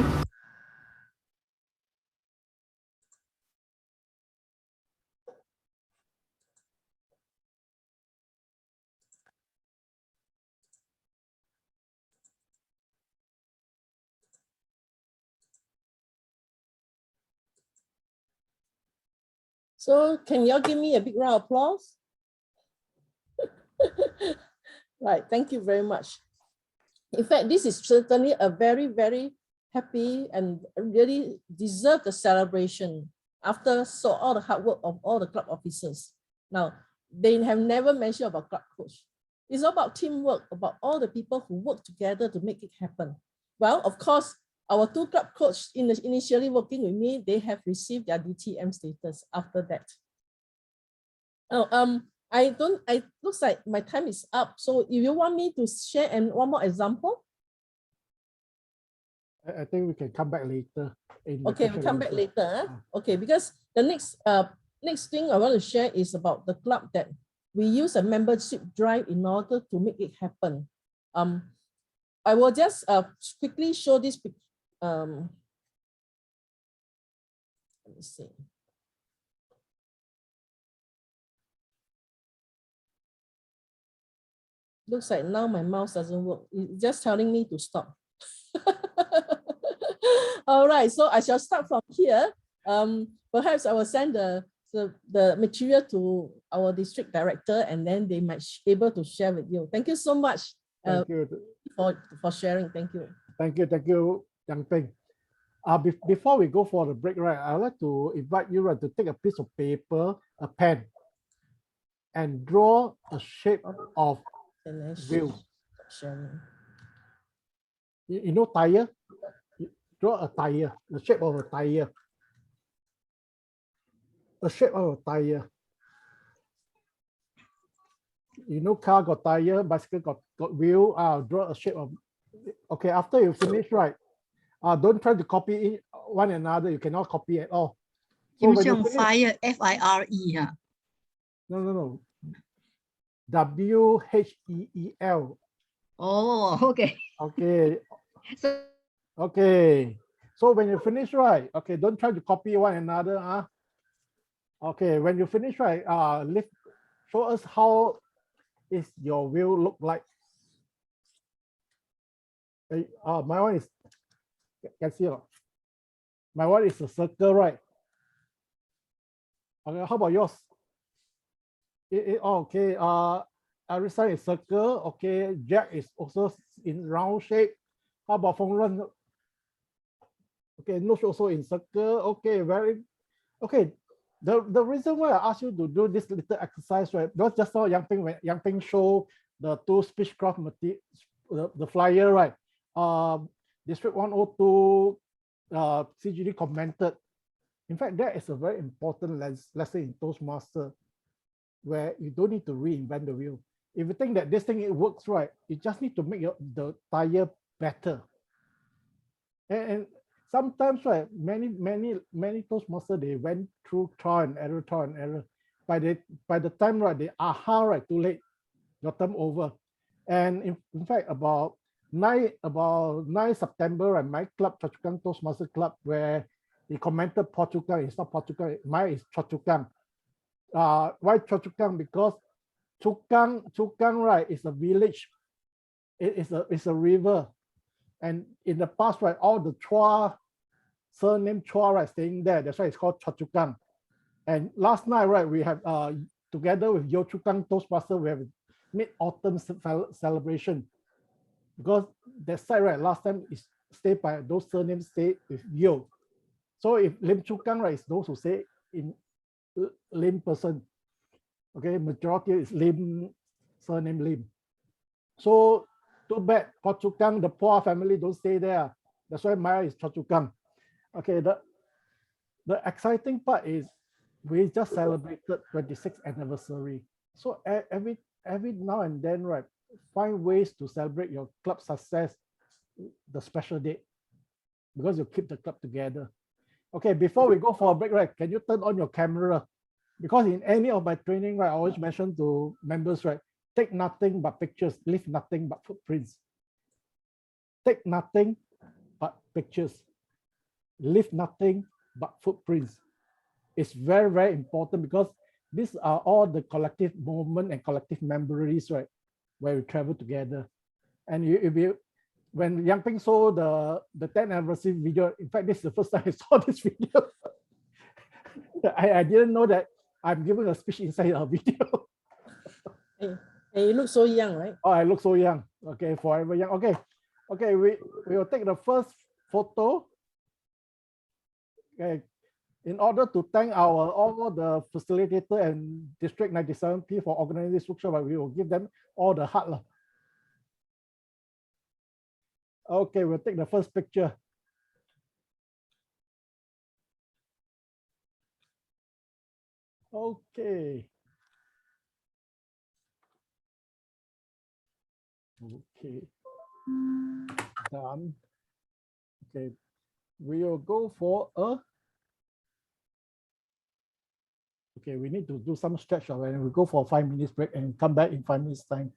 So can y'all give me a big round of applause? Right, thank you very much. In fact, this is certainly a very, very happy and really deserve the celebration after all the hard work of all the club officers. Now, they have never mentioned about club coach. It's all about teamwork, about all the people who work together to make it happen. Well, of course, our two club coach initially working with me, they have received their DTM status after that. Oh, it looks like my time is up. So if you want me to share one more example. I think we can come back later. Okay, we'll come back later. Okay, because the next thing I want to share is about the club that we use a membership drive in order to make it happen. I will just quickly show this. Let me see. Looks like now my mouse doesn't work. It's just telling me to stop. All right, so I shall start from here. Perhaps I will send the material to our district director, and then they might be able to share with you. Thank you so much. Thank you for sharing. Thank you. Thank you, Yang Ping. Before we go for the break, right, I'd like to invite you to take a piece of paper, a pen, and draw a shape of wheel. You know tire? Draw a tire, the shape of a tire. The shape of a tire. You know, car got tire, bicycle got wheel. Draw a shape of. Okay, after you finish, right? Don't try to copy one another. You cannot copy at all. So when you finish, fire, F-I-R-E. Huh? No. W-H-E-E-L. Oh, okay. Okay. So, okay. So when you finish, right? Okay, don't try to copy one another. Okay, when you finish, right? Show us how is your wheel look like. My one is, can see. My one is a circle, right? Okay, how about yours? Okay. Every side is circle. Okay, Jack is also in round shape. How about Feng Ren? Okay, nose also in circle. Okay, okay. The reason why I asked you to do this little exercise, right? Because just now Yang Ping show the two Speechcraft material, the flyer, right? District 102 CGD commented. In fact, that is a very important lesson in Toastmaster, where you don't need to reinvent the wheel. If you think that this thing it works right, you just need to make the tire better. And sometimes, right, many Toastmasters, they went through trial and error. By the time, right, they right, too late, your term over. And in fact, about 9 September, right, my club, Choa Chu Kang Toastmaster Club, where he commented Phua Chu Kang, it's not Phua Chu Kang, mine is Choa Chu Kang. Why Choa Chu Kang? Because Chu Kang, right, is a village. It's a river. And in the past, right, all the Chua, surname Chua, right, staying there. That's why it's called Choa Chu Kang. And last night, right, we have, together with Yio Chu Kang Toastmaster, we have mid-autumn celebration. Because that side, right, last time is stayed by those surnames stay with Yo. So if Lim Chu Kang, right, is those who say in Lim person. Okay, majority is Lim, surname Lim. So too bad, Phua Chu Kang, the Poh family don't stay there. That's why Maya is Choa Chu Kang. Okay, the exciting part is we just celebrated 26th anniversary. So every now and then, right, find ways to celebrate your club success, the special date, because you keep the club together. Okay, before we go for a break, right, can you turn on your camera? Because in any of my training, right, I always mention to members, right, take nothing but pictures, leave nothing but footprints. Take nothing, but pictures. Leave nothing but footprints. It's very, very important because these are all the collective moment and collective memories, right? Where we travel together. And when Yang Ping saw the 10th anniversary video, in fact, this is the first time I saw this video. I didn't know that I'm giving a speech inside a video. Hey, you look so young, right? Oh, I look so young. Okay, forever young. Okay, we will take the first photo. Okay, in order to thank all the facilitator and District 97P for organizing this workshop, we will give them all the heart. Okay, we'll take the first picture. Okay. Okay. Done. Okay. We will go for a. Okay, we need to do some stretch and we go for a 5 minutes break and come back in 5 minutes time.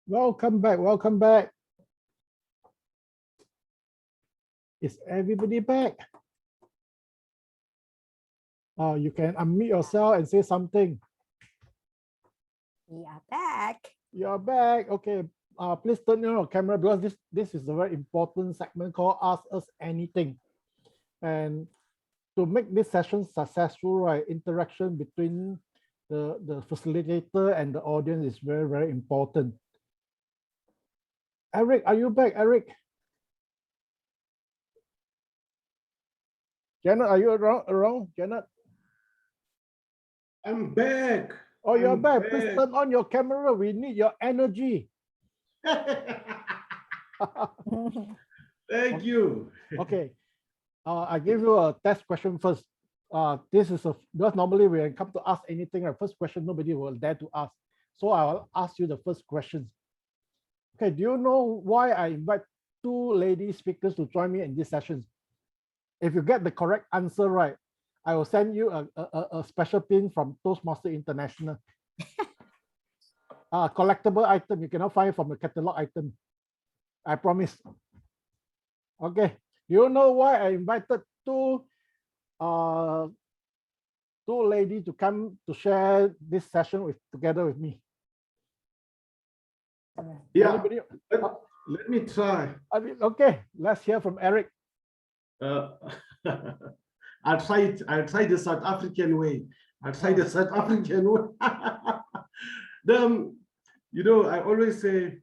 Welcome back. Welcome back. Is everybody back? You can unmute yourself and say something. We are back. You're back. Okay. Please turn on your camera because this is a very important segment called Ask Us Anything. And to make this session successful, right, interaction between the facilitator and the audience is very, very important. Eric, are you back, Eric? Janet, are you around? Janet? I'm back. Oh, you're I'm back. back. Please turn on your camera. We need your energy. Thank you. Okay. I give you a test question first. This is because normally when I come to ask anything, our first question nobody will dare to ask. So I'll ask you the first question. Okay, do you know why I invite two lady speakers to join me in this session? If you get the correct answer right, I will send you a special pin from Toastmasters International. Collectible item you cannot find from a catalog item. I promise. Okay. Do you know why I invited two ladies to come to share this session together with me? Yeah. Anybody? Let me try. Okay. Let's hear from Eric. I'll try it. I'll try the South African way. I'll try the South African way. You know, I always say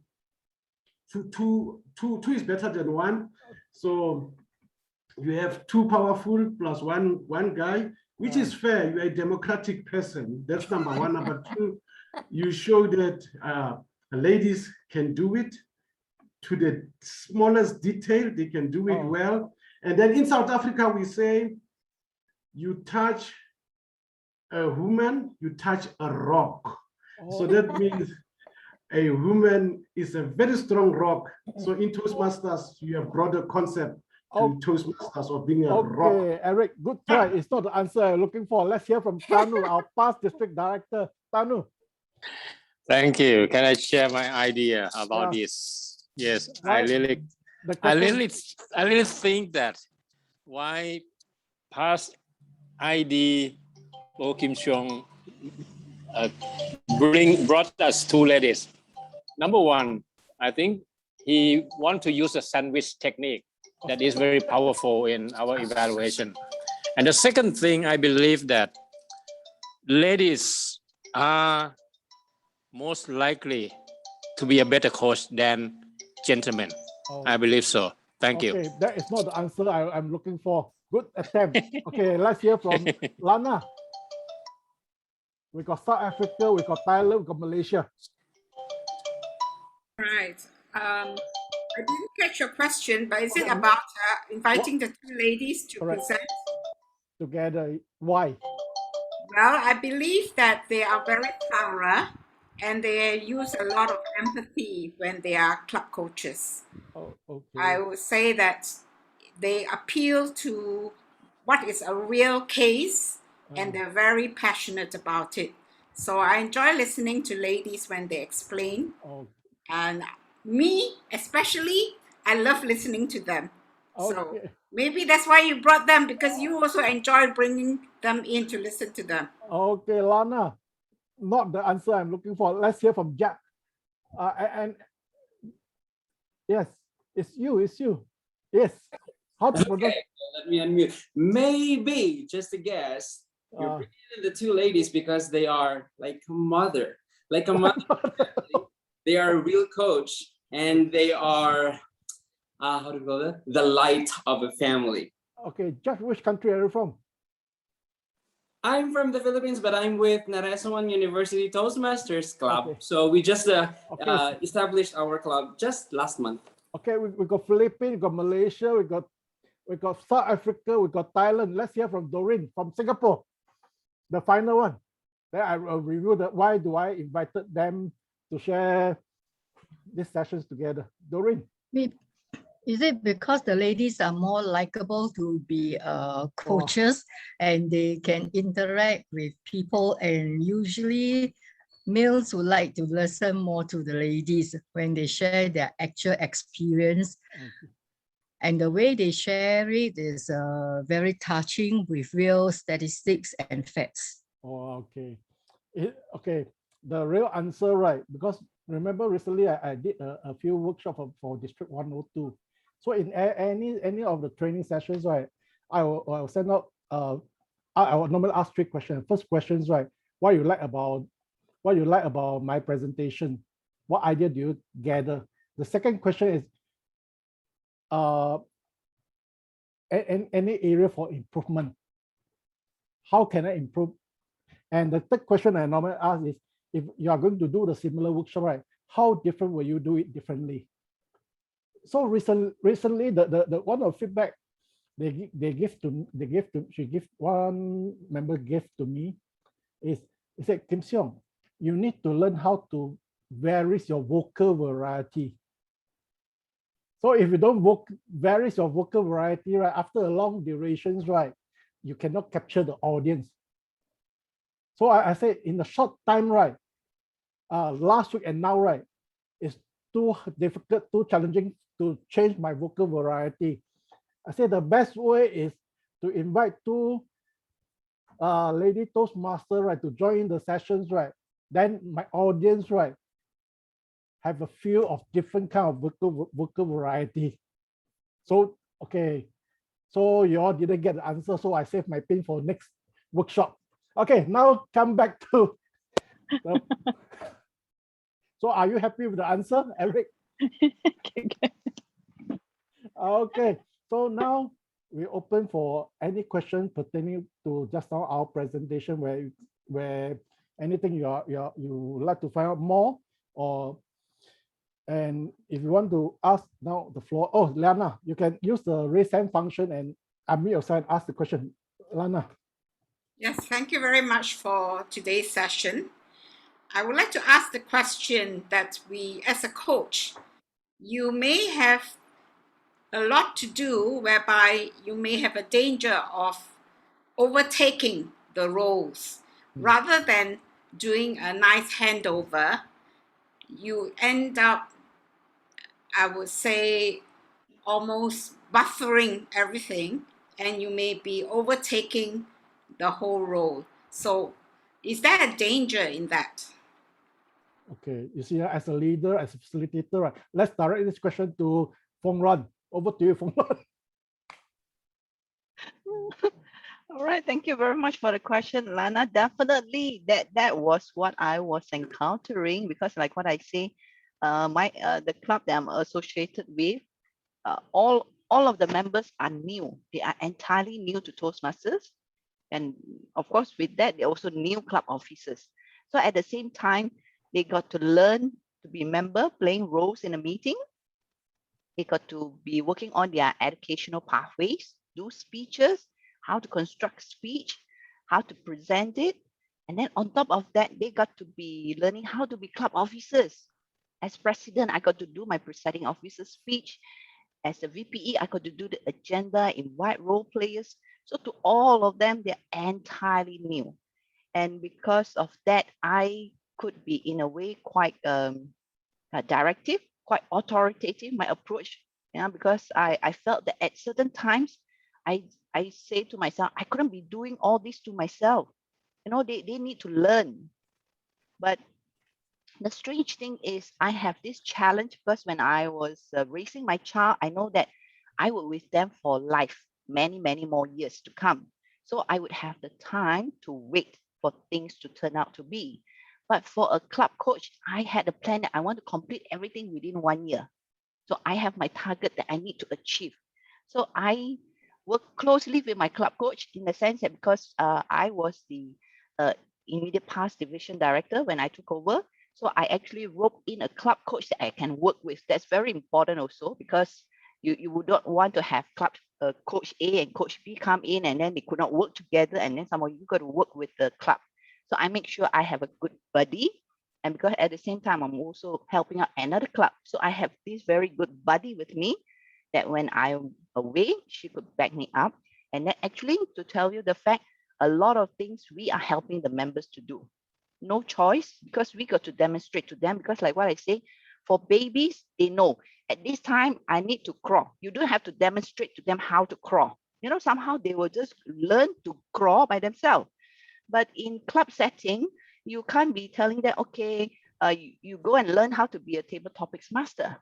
two is better than one. So you have two powerful plus one guy, which is fair. You're a democratic person. That's number one. Number two, you show that ladies can do it to the smallest detail. They can do it well. And then in South Africa, we say, you touch a woman, you touch a rock. So that means a woman is a very strong rock. So in Toastmasters, you have brought a concept to Toastmasters of being a rock. Okay, Eric, good try. It's not the answer I'm looking for. Let's hear from Tanu, our past district director. Tanu. Thank you. Can I share my idea about this? Yes, I really think that why past ID Poh Kim Siong brought us two ladies. Number one, I think he want to use a sandwich technique that is very powerful in our evaluation. And the second thing, I believe that ladies are most likely to be a better coach than gentlemen. I believe so. Thank you. Okay, that is not the answer I'm looking for. Good attempt. Okay, let's hear from Lana. We got South Africa, we got Thailand, we got Malaysia. Right. I didn't catch your question, but is it about inviting the two ladies to present? Together. Why? Well, I believe that they are very thorough and they use a lot of empathy when they are club coaches. I would say that they appeal to what is a real case and they're very passionate about it. So I enjoy listening to ladies when they explain. And me, especially, I love listening to them. So maybe that's why you brought them, because you also enjoy bringing them in to listen to them. Okay, Lana, not the answer I'm looking for. Let's hear from Jack. And yes, it's you. Yes. How to pronounce? Okay, let me unmute. Maybe, just a guess, you're bringing in the two ladies because they are like a mother. Like a mother. They are a real coach and they are, how to call it? The light of a family. Okay, Jack, which country are you from? I'm from the Philippines, but I'm with Naresuan University Toastmasters Club. Okay. So we just established our club just last month. Okay, we got Philippines, we got Malaysia, we got South Africa, we got Thailand. Let's hear from Doreen from Singapore, the final one. Then I will review why do I invited them to share these sessions together. Doreen. Is it because the ladies are more likable to be coaches and they can interact with people, and usually males would like to listen more to the ladies when they share their actual experience. And the way they share it is very touching with real statistics and facts. Oh, okay. Okay, the real answer, right? Because remember recently I did a few workshops for District 102. So in any of the training sessions, right, I will send out, I will normally ask 3 questions. First questions, right, what you like about my presentation? What idea do you gather? The second question is, any area for improvement? How can I improve? And the third question I normally ask is, if you are going to do the similar workshop, right, how different will you do it differently? So recently, the one of feedback one member gave to me is, he said, Kim Siong, you need to learn how to vary your vocal variety. So if you don't vary your vocal variety, right, after a long durations, right, you cannot capture the audience. So I say in a short time, right, last week and now, right, it's too difficult, too challenging to change my vocal variety. I say the best way is to invite 2 lady Toastmasters, right, to join the sessions, right. Then my audience, right, have a feel of different kind of vocal variety. So, okay, so you all didn't get the answer, so I save my pin for next workshop. Okay, now come back to the, so are you happy with the answer, Eric? Okay, so now we open for any question pertaining to just now our presentation, where anything you would like to find out more, or and if you want to ask now the floor. Oh, Lana, you can use the raise hand function and unmute yourself and ask the question. Lana. Yes, thank you very much for today's session. I would like to ask the question that we, as a coach, you may have a lot to do whereby you may have a danger of overtaking the roles. Rather than doing a nice handover, you end up, I would say, almost buffering everything, and you may be overtaking the whole role. So is there a danger in that? Okay, you see, as a leader, as a facilitator, right, let's direct this question to Fong Ran. Over to you, Fong Ran. All right, thank you very much for the question, Lana. Definitely, that was what I was encountering, because like what I say, the club that I'm associated with, all of the members are new. They are entirely new to Toastmasters, and of course, with that, they're also new club officers. So at the same time, they got to learn to be member, playing roles in a meeting. They got to be working on their educational pathways, do speeches, how to construct speech, how to present it. And then on top of that, they got to be learning how to be club officers. As president, I got to do my presiding officer speech. As a VPE, I got to do the agenda, invite role players. So to all of them, they're entirely new. And because of that, I could be in a way quite directive, quite authoritative, my approach, because I felt that at certain times, I say to myself, I couldn't be doing all this to myself. They need to learn. But the strange thing is I have this challenge, because when I was raising my child, I know that I would with them for life, many, many more years to come. So I would have the time to wait for things to turn out to be. But for a club coach, I had a plan that I want to complete everything within 1 year. So I have my target that I need to achieve. So I work closely with my club coach, in the sense that because I was the immediate past division director when I took over. So I actually rope in a club coach that I can work with. That's very important also, because you would not want to have club coach A and coach B come in and then they could not work together, and then somehow you got to work with the club. So I make sure I have a good buddy, and because at the same time I'm also helping out another club. So I have this very good buddy with me that when I'm away, she could back me up. And then actually, to tell you the fact, a lot of things we are helping the members to do. no choice because we got to demonstrate to them, because like what I say, for babies, they know at this time I need to crawl. You don't have to demonstrate to them how to crawl. You know, somehow they will just learn to crawl by themselves. But in club setting, you can't be telling them, okay, you go and learn how to be a table topics master.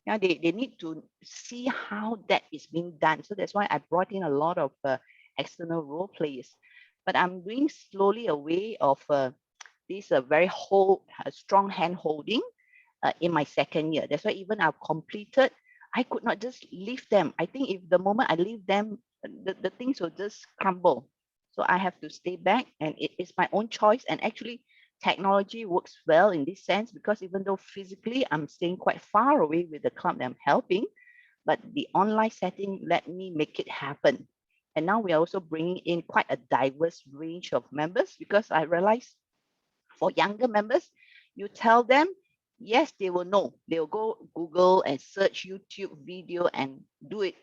Yeah, they need to see how that is being done. So that's why I brought in a lot of external role players. But I'm doing slowly away of this very strong hand holding in my second year. That's why even I've completed, I could not just leave them. I think if the moment I leave them, the things will just crumble. So I have to stay back, and it's my own choice. And actually, technology works well in this sense, because even though physically I'm staying quite far away with the club that I'm helping, but the online setting let me make it happen. And now we are also bringing in quite a diverse range of members, because I realize for younger members, you tell them, yes, they will know. They'll go Google and search YouTube video and do it.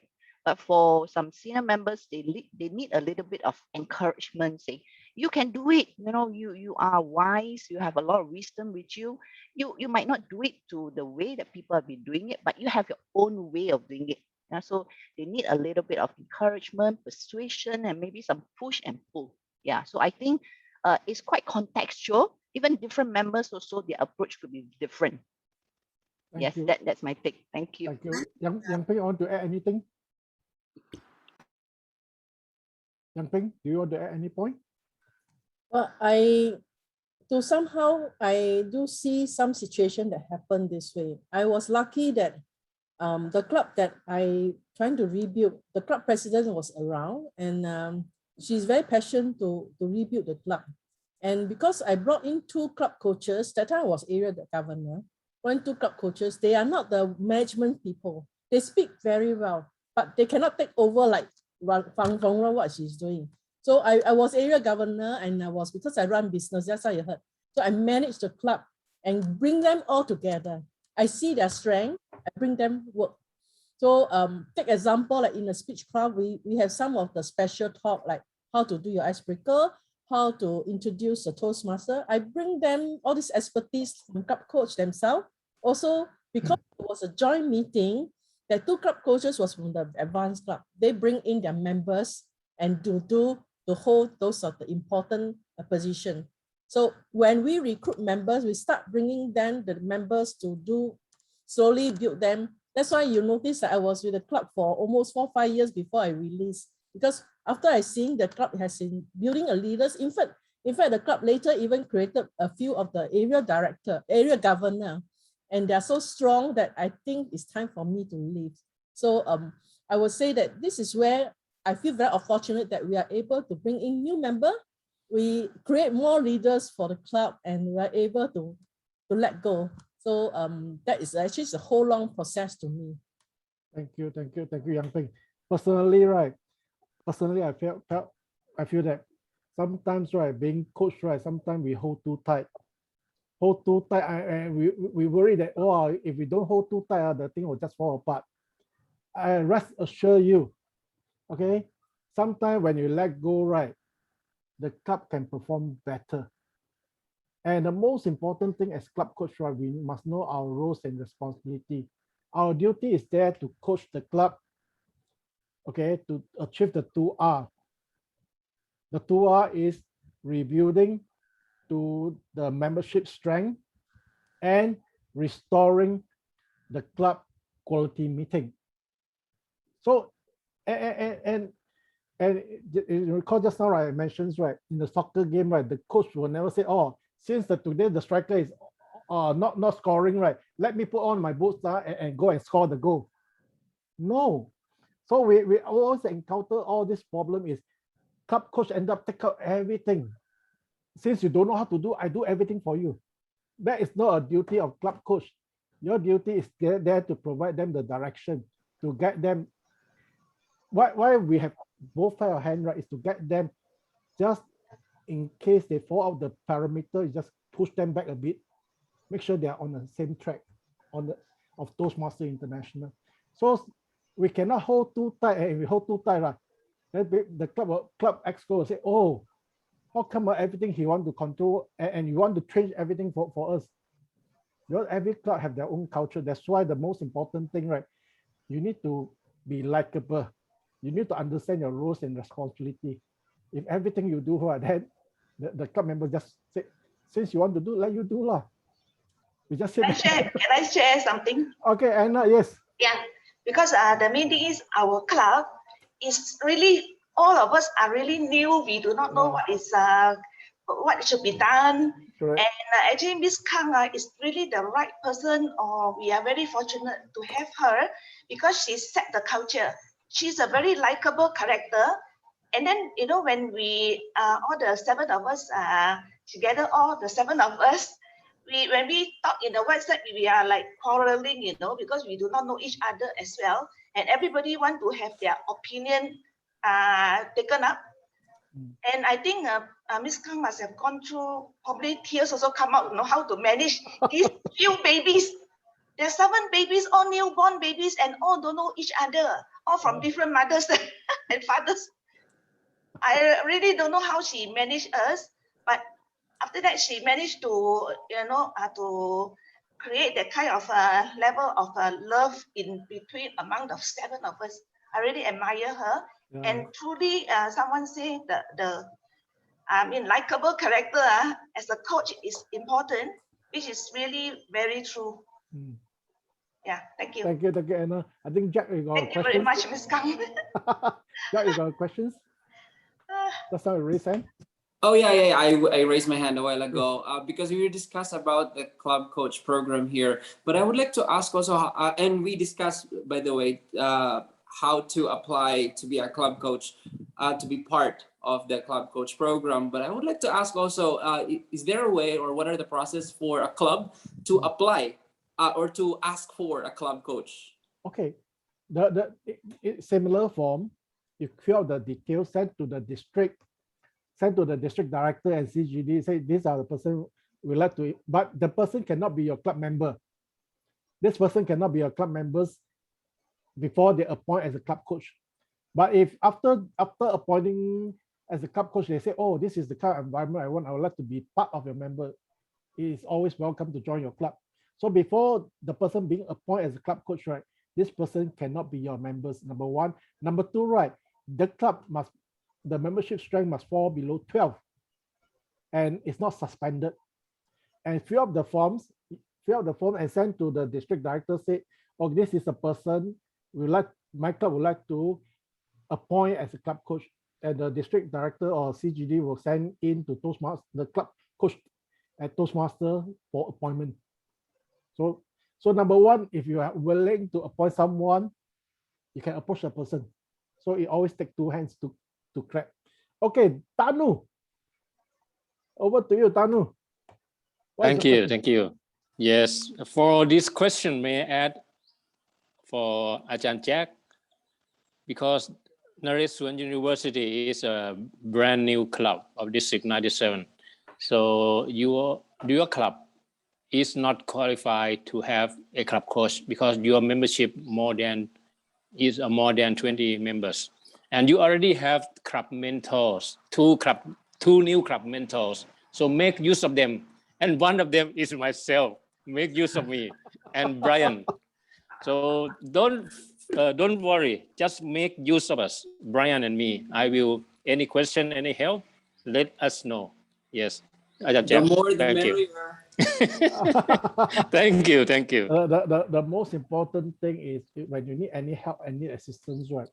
But for some senior members, they need a little bit of encouragement, say, you can do it. You know, you are wise, you have a lot of wisdom with you. You might not do it to the way that people have been doing it, but you have your own way of doing it. So they need a little bit of encouragement, persuasion, and maybe some push and pull. Yeah, so I think it's quite contextual. Even different members also, their approach could be different. Thank you. That's my take. Thank you. Thank you. Yang Ping, you want to add anything? Yang Ping, do you want to add any point? Well, somehow I do see some situation that happened this way. I was lucky that the club that I trying to rebuild, the club president was around, and she's very passionate to rebuild the club. And because I brought in 2 club coaches, that time I was area governor, 2 club coaches, they are not the management people. They speak very well, but they cannot take over like Fang what she's doing. So I was area governor, and because I run business, that's how you heard. So I manage the club and bring them all together. I see their strength, I bring them work. So take example, like in the speech club, we have some of the special talk, like how to do your icebreaker, how to introduce a Toastmaster. I bring them all this expertise from club coach themselves. Also, because it was a joint meeting, the 2 club coaches was from the advanced club. They bring in their members and to hold those of the important position. So when we recruit members, we start bringing them the members to slowly build them. That's why you notice that I was with the club for almost 4 or 5 years before I released, because after I seen the club has been building a leaders. In fact, the club later even created a few of the area governor, and they're so strong that I think it's time for me to leave. So I would say that this is where I feel very fortunate that we are able to bring in new members. We create more leaders for the club, and we are able to let go. So that is actually a whole long process to me. Thank you, Yang Ping. Personally, I feel that sometimes, right, being coached, right, sometimes we hold too tight. And we worry that, oh, if we don't hold too tight, the thing will just fall apart. I rest assure you, okay, sometimes when you let go, right, the club can perform better. And the most important thing as club coach, right, we must know our roles and responsibility. Our duty is there to coach the club, okay, to achieve the 2R. The 2R is rebuilding to the membership strength and restoring the club quality meeting. So, and you recall just now, right, I mentioned, right, in the soccer game, right, the coach will never say, oh, since today the striker is not scoring, right, let me put on my boots and go and score the goal. No. So we always encounter all this problem is club coach end up take out everything. Since you don't know how to do, I do everything for you. That is not a duty of club coach. Your duty is there to provide them the direction, to get them. Why we have both side of hand, right, is to get them, just in case they fall out the parameter, you just push them back a bit, make sure they are on the same track of Toastmasters International. So we cannot hold too tight. And if we hold too tight, right, then the club exco will say, oh, How come everything he want to control and you want to change everything for us? Because every club have their own culture. That's why the most important thing, right? You need to be likable. You need to understand your roles and responsibility. If everything you do, then the club member just say, since you want to do, let you do lah. We just say. Can I share something? Okay, Anna, yes. Yeah, because the main thing is our club is really, all of us are really new. We do not know what should be done. Correct. And actually Miss Kang is really the right person, or we are very fortunate to have her because she set the culture. She's a very likable character. And then, you know, when we, all the 7 of us together, all the 7 of us, when we talk in the WhatsApp, we are like quarreling, you know, because we do not know each other as well. And everybody want to have their opinion taken up. And I think Miss Kang must have gone through, probably tears also come out, you know, how to manage these few babies. There's 7 babies, all newborn babies, and all don't know each other, all from different mothers and fathers. I really don't know how she managed us, but after that, she managed to, you know, to create that kind of level of love in between among the 7 of us. I really admire her. Yeah. And truly, someone say likable character as a coach is important, which is really very true. Yeah, thank you. Thank you, Anna. I think Jack, you got thank you very much, Ms. Kang. Jack, you got questions? That's not a raise hand. Oh yeah. I raised my hand a while ago because we discussed about the club coach program here. But I would like to ask also, and we discussed, by the way, how to apply to be a club coach, to be part of the club coach program. But I would like to ask also, is there a way, or what are the process for a club to apply or to ask for a club coach? Okay, the similar form. You fill out the details, send to the district director and CGD, say these are the person we like to, but the person cannot be your club member. This person cannot be your club members before they appoint as a club coach. But if after appointing as a club coach, they say, oh, this is the kind of environment I want, I would like to be part of your member, he is always welcome to join your club. So before the person being appointed as a club coach, right, this person cannot be your members, number 1. Number 2, right, the membership strength must fall below 12 and it's not suspended. And fill up the form and send to the district director, say, oh, this is a person my club would like to appoint as a club coach. And the district director or CGD will send in to Toastmasters, the club coach at Toastmasters for appointment. So number 1, if you are willing to appoint someone, you can approach the person. So it always takes 2 hands to clap. Okay, Tanu. Over to you, Tanu. Thank you. Yes, for this question, may I add for Ajahn Jack, because Naresuan University is a brand new club of District 97. So your club is not qualified to have a club coach because your membership is more than 20 members. And you already have club mentors, 2 new club mentors. So make use of them. And one of them is myself. Make use of me and Brian. So don't worry. Just make use of us, Brian and me. Any question, any help, let us know. Yes. The more the merrier. Thank you. The most important thing is when you need any help, any assistance, right?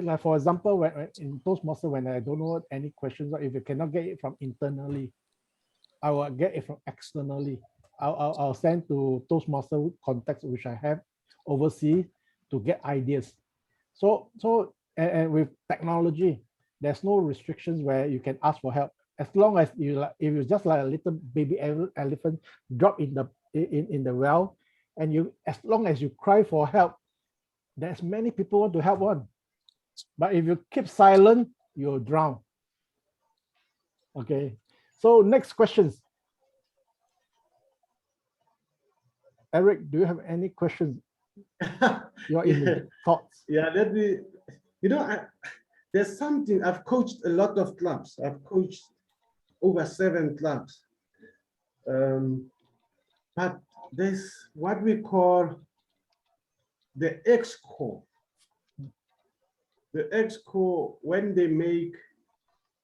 Like for example, when in Toastmasters, when I don't know any questions, if you cannot get it from internally, I will get it from externally. I'll send to Toastmasters contacts which I have overseas to get ideas. So with technology, there's no restrictions where you can ask for help. As long as if you just like a little baby elephant drop in the well, and as long as you cry for help, there's many people want to help one. But if you keep silent, you'll drown. Okay. So next questions. Eric, do you have any questions? Your thoughts? Yeah, let me. There's something. I've coached a lot of clubs. I've coached over 7 clubs. But there's what we call the exco. The exco, when they make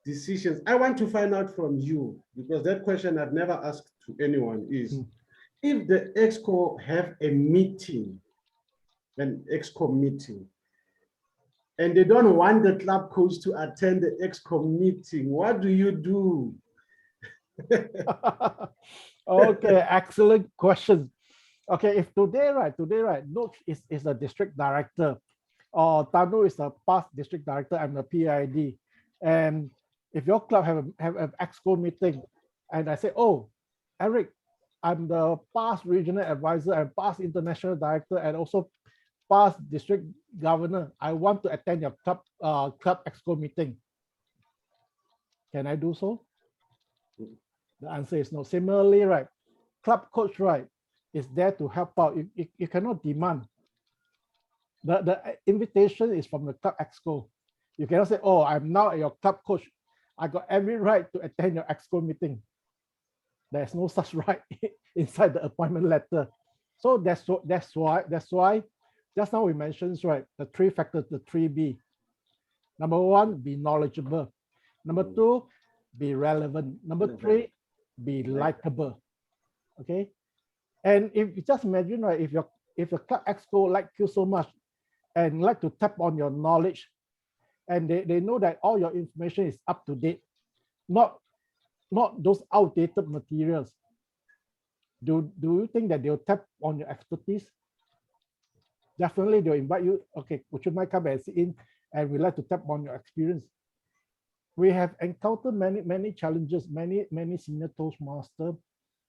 decisions, I want to find out from you, because that question I've never asked to anyone is, if the exco have a meeting, an exco meeting, and they don't want the club coach to attend the exco meeting, what do you do? Okay, excellent question. Okay, if today, Noach is a district director, or Tanu is a past district director, I'm the PID. And if your club have an exco meeting, and I say, oh, Eric, I'm the past regional advisor and past international director and also past district governor, I want to attend your club exco meeting. Can I do so? The answer is no. Similarly, right, club coach, right, is there to help out. You cannot demand. The invitation is from the club exco. You cannot say, oh, I'm now your club coach. I got every right to attend your exco meeting. There's no such right inside the appointment letter. So that's why just now we mentioned, right, the 3 factors, the 3B. Number 1, be knowledgeable. Number 2, be relevant. Number 3, be likable. Okay. And if you just imagine, right, if your club exco like you so much and like to tap on your knowledge, and they know that all your information is up to date, not those outdated materials, do you think that they'll tap on your expertise? Definitely they'll invite you, okay, would you mind come and sit in, and we'd like to tap on your experience. We have encountered many challenges, many senior Toastmasters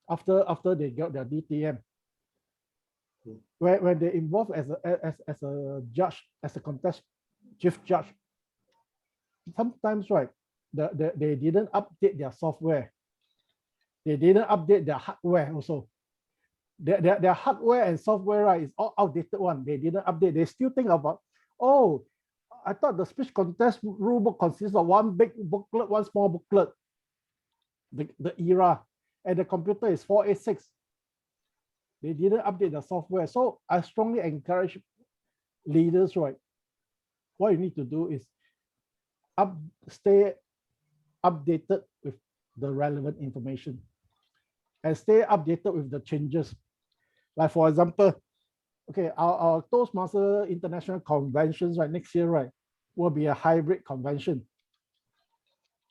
after they got their DTM, when they involved as a judge, as a contest chief judge. Sometimes, right, they didn't update their software. They didn't update their hardware also. Their hardware and software, right, is all outdated one. They didn't update. They still think about, oh, I thought the speech contest rulebook consists of one big booklet, one small booklet, the era, and the computer is 486. They didn't update the software. So I strongly encourage leaders, right, what you need to do is stay updated with the relevant information and stay updated with the changes. Like for example, okay, our Toastmaster International Conventions, right, next year, right, will be a hybrid convention.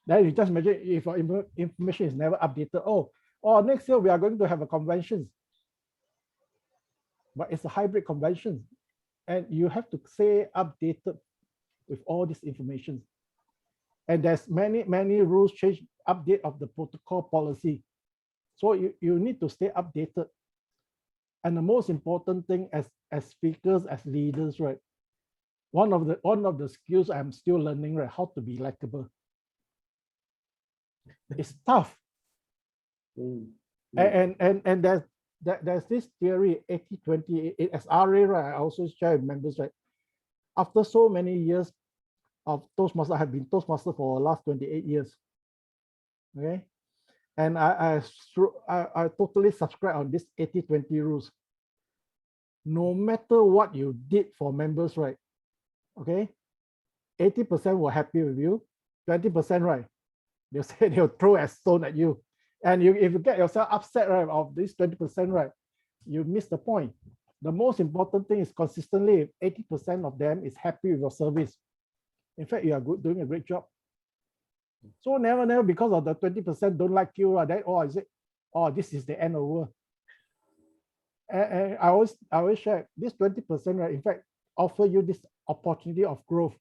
Then you just imagine if your information is never updated. Oh, next year we are going to have a convention, but it's a hybrid convention, and you have to stay updated with all this information. And there's many rules change, update of the protocol policy. So you need to stay updated. And the most important thing as speakers, as leaders, right, one of the skills I'm still learning, right, how to be likable. It's tough. And there's this theory, 80-20, as RA, right, I also share with members, right, after so many years of Toastmaster, I have been Toastmaster for the last 28 years. Okay. And I totally subscribe on this 80-20 rules. No matter what you did for members, right? Okay, 80% were happy with you, 20%, right? They'll say they'll throw a stone at you. And if you get yourself upset, right, of this 20%, right, you miss the point. The most important thing is consistently, 80% of them is happy with your service. In fact, you are doing a great job. So never because of the 20% don't like you, that, this is the end over. And I always share this 20%, right, in fact, offer you this opportunity of growth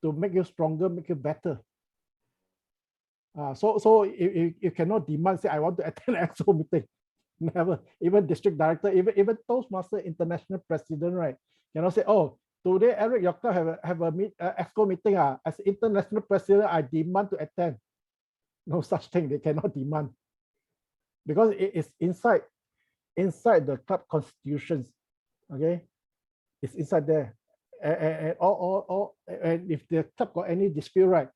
to make you stronger, make you better. So you cannot demand, say, I want to attend an exco meeting. Never. Even district director, even Toastmaster International President, right, cannot say, oh, today, Eric, your club have a exco meeting. As international president, I demand to attend. No such thing. They cannot demand, because it is inside the club constitutions. Okay, it's inside there. And if the club got any dispute, right,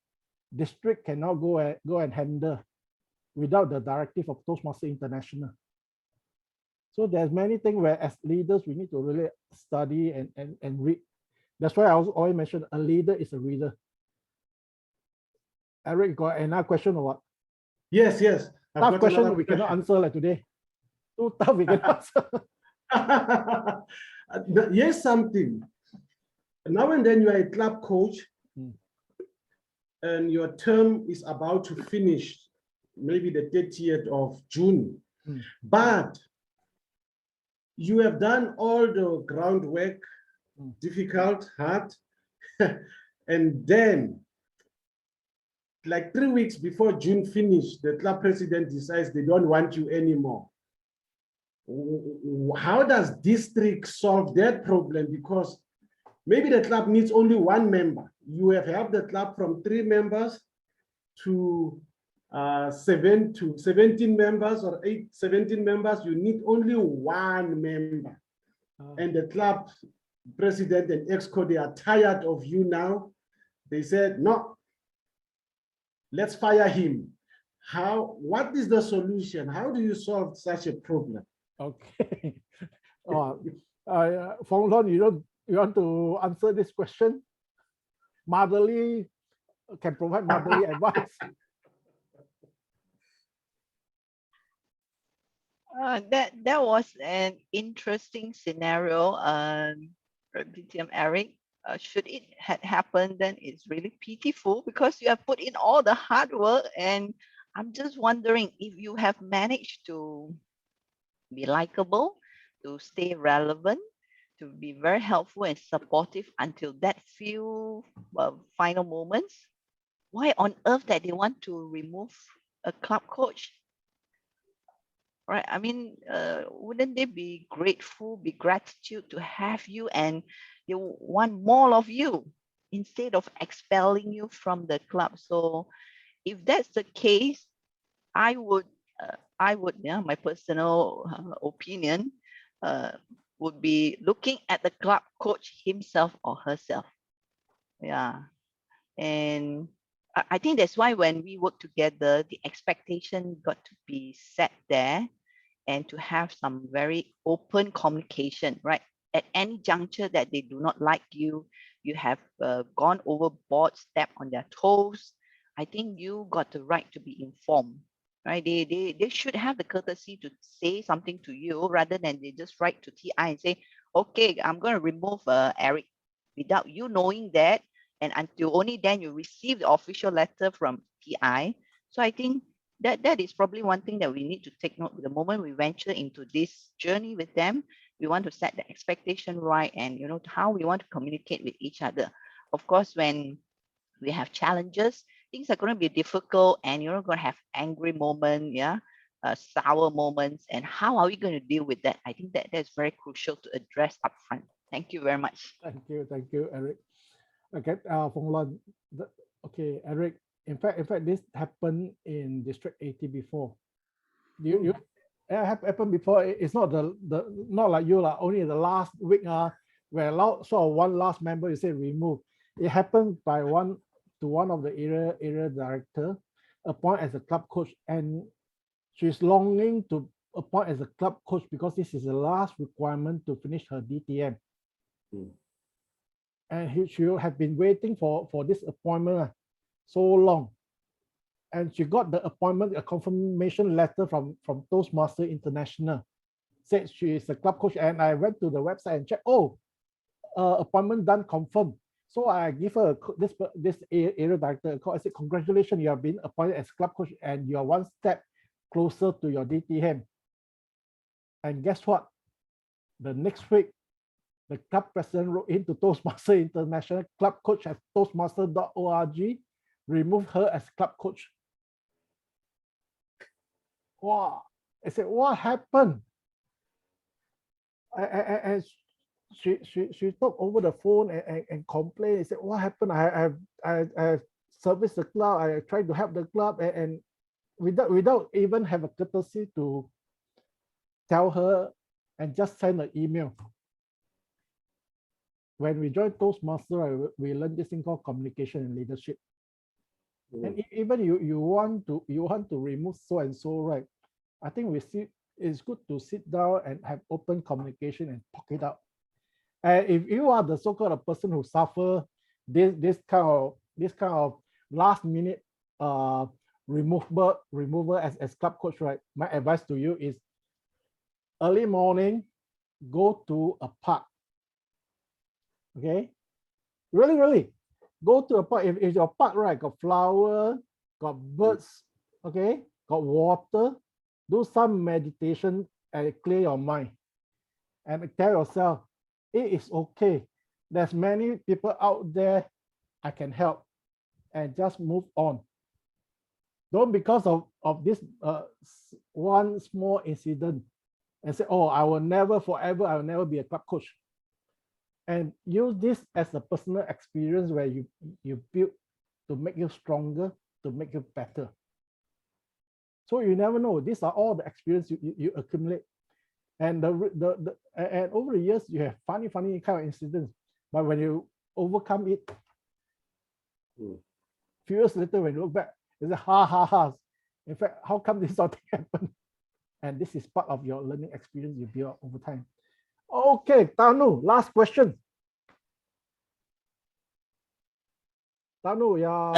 district cannot go and handle. without the directive of Toastmasters International. So there's many things where as leaders, we need to really study and read. That's why I always mentioned a leader is a reader. Eric, got another question or what? Yes. I've Tough got question another we cannot answer like today. Too tough we cannot answer. Here's something. Now and then you are a club coach and your term is about to finish, maybe the 30th of June. But you have done all the groundwork, difficult, hard, and then like 3 weeks before June finish, the club president decides they don't want you anymore. How does district solve that problem? Because maybe the club needs only one member. You have helped the club from 3 members to 17 members or 17 members. You need only one member. And the club president and exco, they are tired of you now. They said, no, let's fire him. What is the solution? How do you solve such a problem? Okay. Fong Lon, you want to answer this question? Motherly can provide motherly advice. That was an interesting scenario, DTM Eric. Should it had happened, then it's really pitiful because you have put in all the hard work, and I'm just wondering if you have managed to be likable, to stay relevant, to be very helpful and supportive until that few final moments. Why on earth that they want to remove a club coach? Right? I mean, wouldn't they be grateful, be gratitude to have you, and they want more of you instead of expelling you from the club? So if that's the case, I would, my personal opinion would be looking at the club coach himself or herself. Yeah. And I think that's why when we work together, the expectation got to be set there and to have some very open communication, right? At any juncture that they do not like you, you have gone overboard, stepped on their toes, I think you got the right to be informed, right? They should have the courtesy to say something to you rather than they just write to TI and say, okay, I'm going to remove Eric without you knowing that. And until only then you receive the official letter from TI. So I think that is probably one thing that we need to take note. The moment we venture into this journey with them, we want to set the expectation right, and how we want to communicate with each other. Of course, when we have challenges, things are going to be difficult, and you're going to have angry moments, sour moments, and how are we going to deal with that? I think that's very crucial to address upfront. Thank you very much. Thank you, Eric. Okay, Fong Lon. Okay, Eric. In fact, this happened in District 80 before. It happened before. It's not not like you only the last week where one last member you say remove. It happened by one of the area director appoint as a club coach, and she's longing to appoint as a club coach because this is the last requirement to finish her DTM. And she have been waiting for this appointment so long, and she got the appointment, a confirmation letter from Toastmasters International, said she is a club coach. And I went to the website and checked, appointment done, confirmed. So I give her this area director a call. I said, congratulations, you have been appointed as club coach and you are one step closer to your DTM. And guess what? The next week, the club president wrote into Toastmasters International, club coach at toastmasters.org, removed her as club coach. Wow. I said, what happened? And she talked over the phone and complained. I said, what happened? I serviced the club. I tried to help the club, and without even have a courtesy to tell her, and just send an email. When we joined Toastmasters, we learned this thing called communication and leadership. And even you want to remove so and so, right? I think it's good to sit down and have open communication and talk it out. And if you are the so-called person who suffer this kind of last minute removal as club coach, right? My advice to you is early morning, go to a park. Okay, really go to a park. If your park, right, got flower, got birds, okay, got water, do some meditation and clear your mind and tell yourself it is okay. There's many people out there I can help, and just move on. Don't because of this one small incident and say, oh, I will never be a club coach. And use this as a personal experience where you build to make you stronger, to make you better. So you never know. These are all the experience you accumulate. And and over the years, you have funny kind of incidents. But when you overcome it, few years later, when you look back, it's a ha. In fact, how come this sort of thing happened? And this is part of your learning experience you build up over time. Okay, Tanu, last question. Tanu, yeah.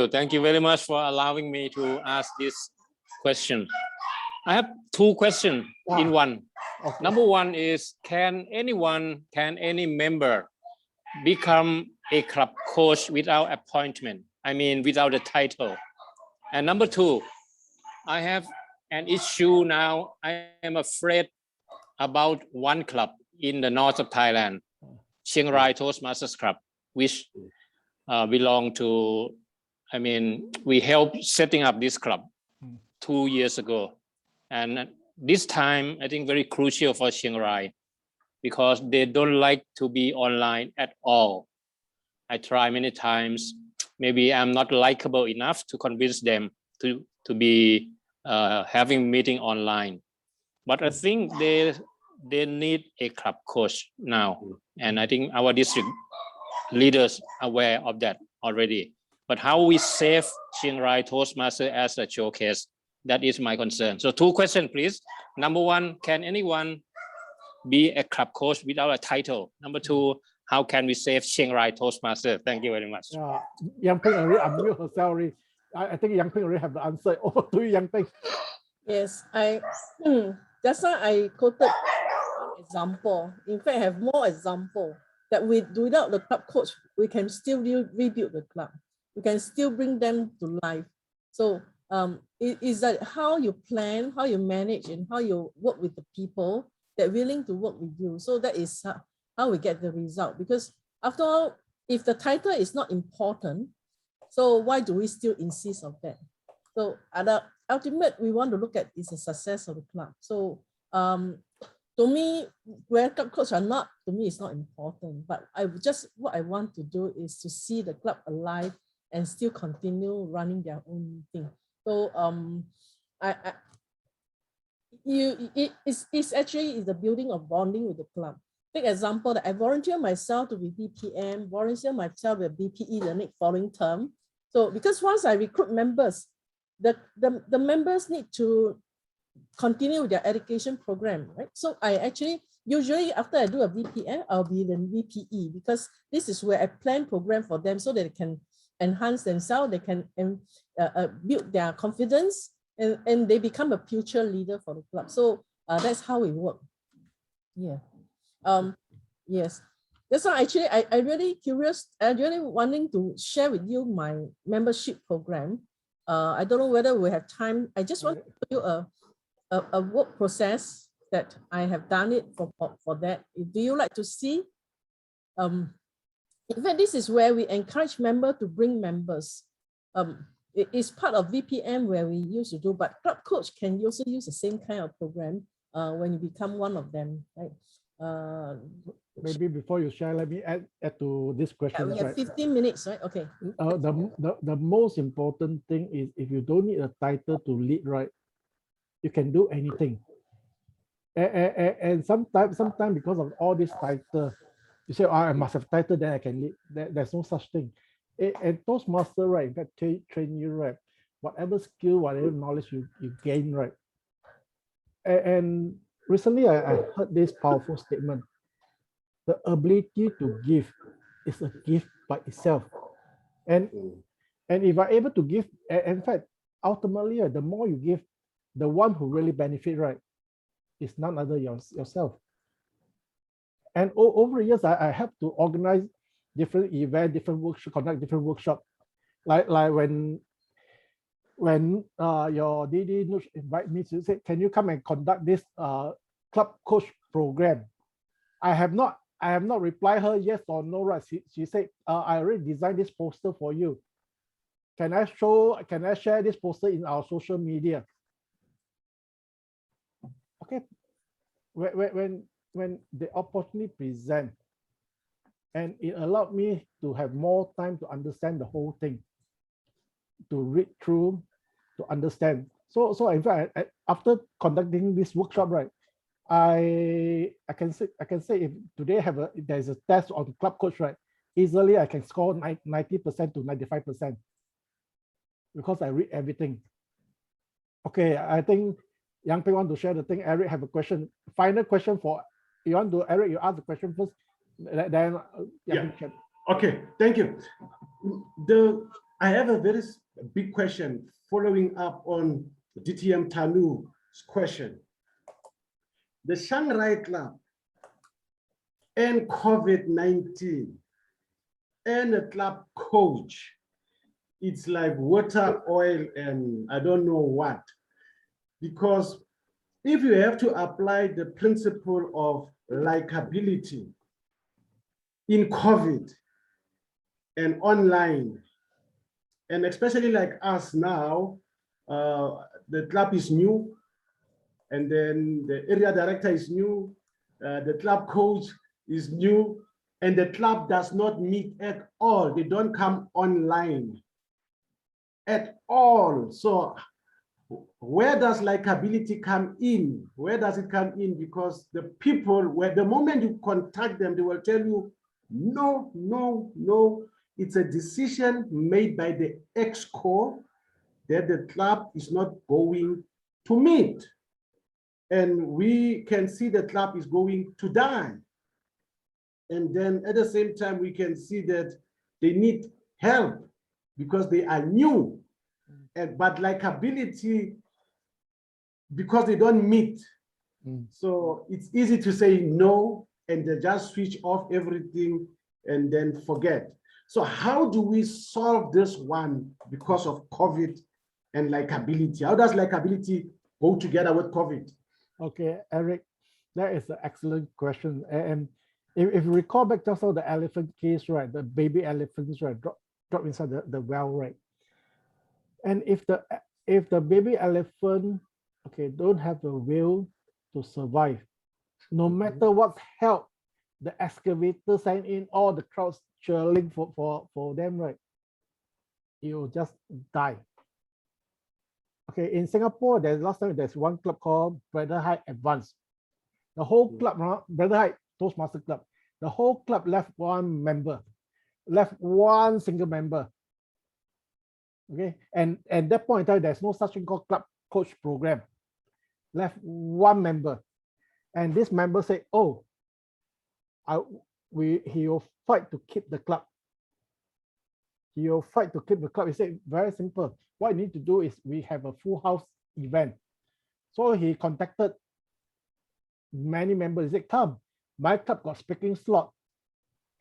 Thank you very much for allowing me to ask this question. I have two questions in one. Okay. Number one is, can any member become a club coach without appointment? I mean, without a title. And number two, I have an issue now. I am afraid about one club in the north of Thailand, Chiang Rai Toastmasters Club, which belong to, I mean, we helped setting up this club 2 years ago. And this time, I think very crucial for Chiang Rai because they don't like to be online at all. I try many times. Maybe I'm not likable enough to convince them to be having meeting online. But I think they need a club coach now. And I think our district leaders are aware of that already. But how we save Chiang Rai Toastmaster as a showcase, that is my concern. So two questions, please. Number one, can anyone be a club coach without a title? Number two, how can we save Chiang Rai Toastmaster? Thank you very much. Yang Ping already unmute herself already. I think Yang Ping already have the answer. Over to you, Yang Ping. Yes, just now I quoted one example. In fact, I have more example that without the club coach, we can still rebuild the club. We can still bring them to life. So it is that how you plan, how you manage, and how you work with the people that are willing to work with you. So that is how we get the result. Because after all, if the title is not important, so why do we still insist on that? So at the ultimate, we want to look at is the success of the club. So to me, where club coach are not, to me, it's not important. But what I want to do is to see the club alive and still continue running their own thing. So it's actually the building of bonding with the club. Take example that I volunteer myself to be DTM, volunteer myself with BPE the next following term. So because once I recruit members, the members need to continue with their education program, right? So I actually, usually after I do a VPM, I'll be the VPE because this is where I plan program for them so that they can enhance themselves, they can build their confidence and they become a future leader for the club. So that's how we work. Yeah. Yes. That's why actually I really curious, I really wanting to share with you my membership program. I don't know whether we have time. I just want to show you a work process that I have done it for that. Do you like to see? In fact, this is where we encourage members to bring members. It is part of VPM where we used to do, but club coach can also use the same kind of program when you become one of them, right? Maybe before you share, let me add to this question. Yeah, we have 15 minutes, right? Okay. The most important thing is if you don't need a title to lead, right, you can do anything. And sometimes because of all this title, you say, oh, I must have title, then I can lead. There's no such thing. And Toastmaster, right, that train you, right, whatever skill, whatever knowledge you gain, right. And recently I heard this powerful statement: the ability to give is a gift by itself. And if I'm able to give, in fact, ultimately, the more you give, the one who really benefit, right, is none other yourself. And over the years, I help to organize different events, different workshops, conduct different workshops. Like when your DD invite me to say, can you come and conduct this club coach program? I have not replied her yes or no, right? She said, I already designed this poster for you. Can I share this poster in our social media? Okay. When the opportunity present, and it allowed me to have more time to understand the whole thing, to read through, to understand. So in fact, after conducting this workshop, right, I can say if today there's a test on club coach, right, easily I can score 90% to 95% because I read everything. Okay, I think Yang Ping want to share the thing. Eric have a question. Final question for you. Want to Eric? You ask the question first, then yeah. Okay, thank you. I have a very big question following up on DTM Tanu's question. The Shanghai Club and COVID-19 and the club coach, it's like water, oil, and I don't know what. Because if you have to apply the principle of likability in COVID and online, and especially like us now, the club is new, and then the area director is new, the club coach is new, and the club does not meet at all. They don't come online at all. So where does likability come in? Where does it come in? Because the people, the moment you contact them, they will tell you, no, no, no. It's a decision made by the EXCO that the club is not going to meet. And we can see the club is going to die. And then at the same time, we can see that they need help because they are new. But likability, because they don't meet. So it's easy to say no and they just switch off everything and then forget. So how do we solve this one because of COVID and likability? How does likability go together with COVID? Okay, Eric, that is an excellent question. And if you recall back just all the elephant case, right, the baby elephants, right, drop inside the well, right? And if the baby elephant, okay, don't have the will to survive, no matter what help the excavator send in, all the crowds cheering for them, right, it will just die. Okay, in Singapore, there's one club called Brother High Advance. The whole club, Brother High Toastmaster Club, the whole club left one member, left one single member. Okay, and at that point in time, there's no such thing called club coach program. Left one member, and this member said, "Oh, he will fight to keep the club. He will fight to keep the club." He said, "Very simple. What you need to do is we have a full house event." So he contacted many members. He said, "Come, my club got speaking slot,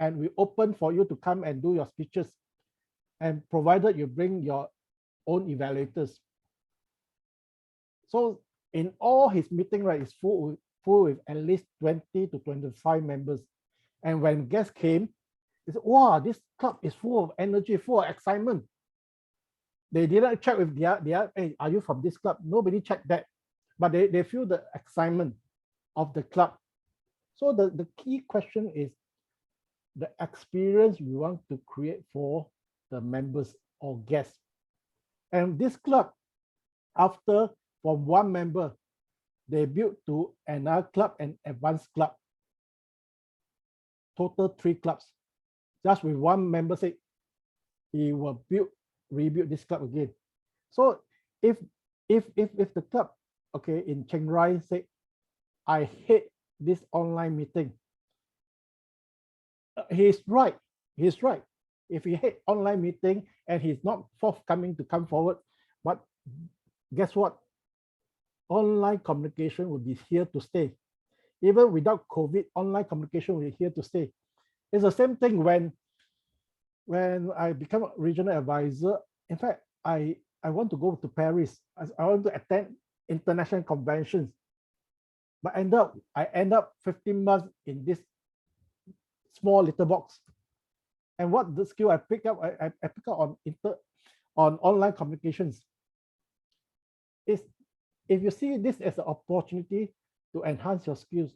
and we open for you to come and do your speeches, and provided you bring your own evaluators." So in all his meeting, right, is full with at least 20 to 25 members. And when guests came, they said, "Wow, this club is full of energy, full of excitement." They didn't check with their "Hey, are you from this club?" Nobody checked that, but they feel the excitement of the club. So the key question is the experience we want to create for the members or guests. And this club, after from one member, they built to another club and advanced club. Total 3 clubs. Just with one member say, he will rebuild this club again. So if the club, okay, in Chiang Rai say, I hate this online meeting, he's right. He's right. If he hate online meeting and he's not forthcoming to come forward, but guess what? Online communication will be here to stay. Even without COVID, online communication will be here to stay. It's the same thing when I become a regional advisor. In fact, I want to go to Paris. I want to attend international conventions. But I end up 15 months in this small little box. And what the skill I pick up, I pick up on online communications. Is if you see this as an opportunity to enhance your skills,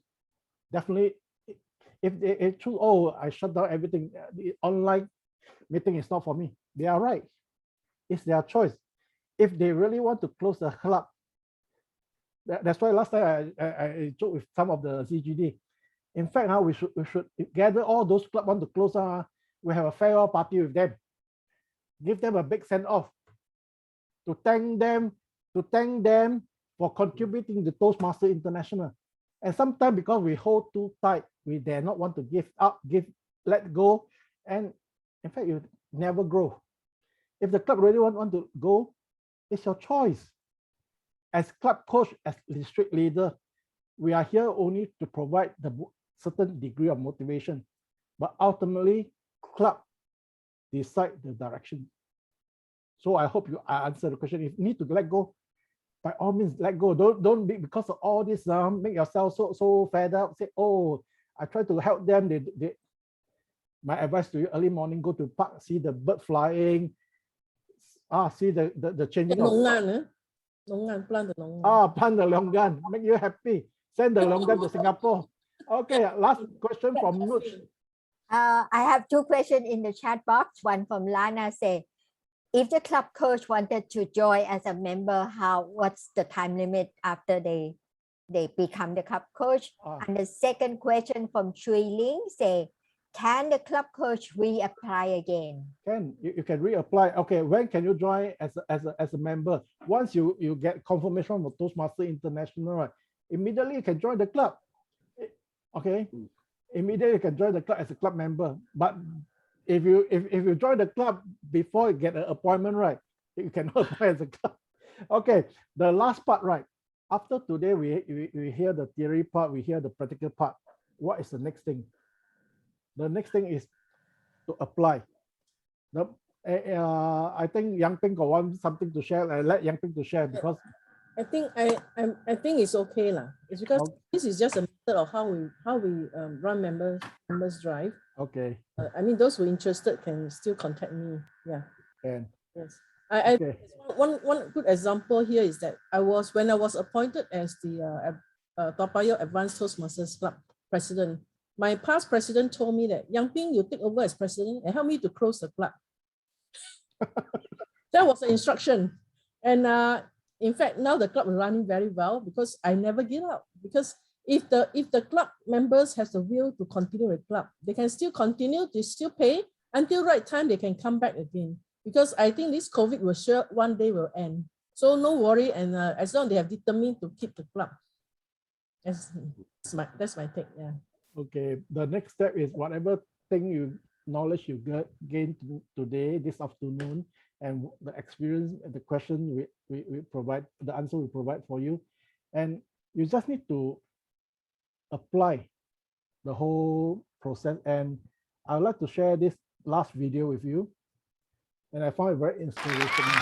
definitely. If they choose, oh, I shut down everything, the online meeting is not for me, they are right. It's their choice. If they really want to close the club, that's why last time I joked with some of the CGD. In fact, now we should gather all those clubs want to close. We have a farewell party with them. Give them a big send off to thank them for contributing to Toastmasters International. And sometimes because we hold too tight, we dare not want to let go. And in fact, you never grow. If the club really want to go, it's your choice. As club coach, as district leader, we are here only to provide the certain degree of motivation. But ultimately, club decide the direction. So I hope I answer the question. If you need to let go, by all means, let go. Don't be because of all this. Make yourself so fed up. Say, oh, I try to help them. My advice to you: early morning, go to park, see the bird flying. See the changing of. Plant the longan. Make you happy. Send the longan to Singapore. Okay, last question from Nuch. I have two questions in the chat box. One from Lana say, if the club coach wanted to join as a member, what's the time limit after they become the club coach? And the second question from Chui Ling say, can the club coach reapply again? You can reapply. Okay, when can you join as a member? Once you get confirmation from Toastmasters International, right, immediately you can join the club. Okay, immediately you can join the club as a club member. But if you join the club before you get an appointment, right, you cannot apply as a club. Okay, the last part, right? After today, we hear the theory part, we hear the practical part. What is the next thing? The next thing is to apply. I think Yang Ping got something to share. I let Yang Ping to share because I think it's okay lah. It's because this is just a method of how we run members drive. Okay. I mean, those who are interested can still contact me. Yeah. And yes. Okay. One good example here is that when I was appointed as the Toa Payoh Advanced Toastmasters Club president, my past president told me that, Yang Ping, you take over as president and help me to close the club. That was the instruction. And in fact, now the club is running very well because I never give up. Because if the club members have the will to continue with the club, they can still continue, they still pay until right time they can come back again. Because I think this COVID will sure one day will end. So no worry, and as long as they have determined to keep the club. That's my take. Yeah. Okay. The next step is whatever knowledge you gained today, this afternoon, and the experience, the question we provide, the answer we provide for you, and you just need to apply the whole process. And I would like to share this last video with you, and I found it very inspirational.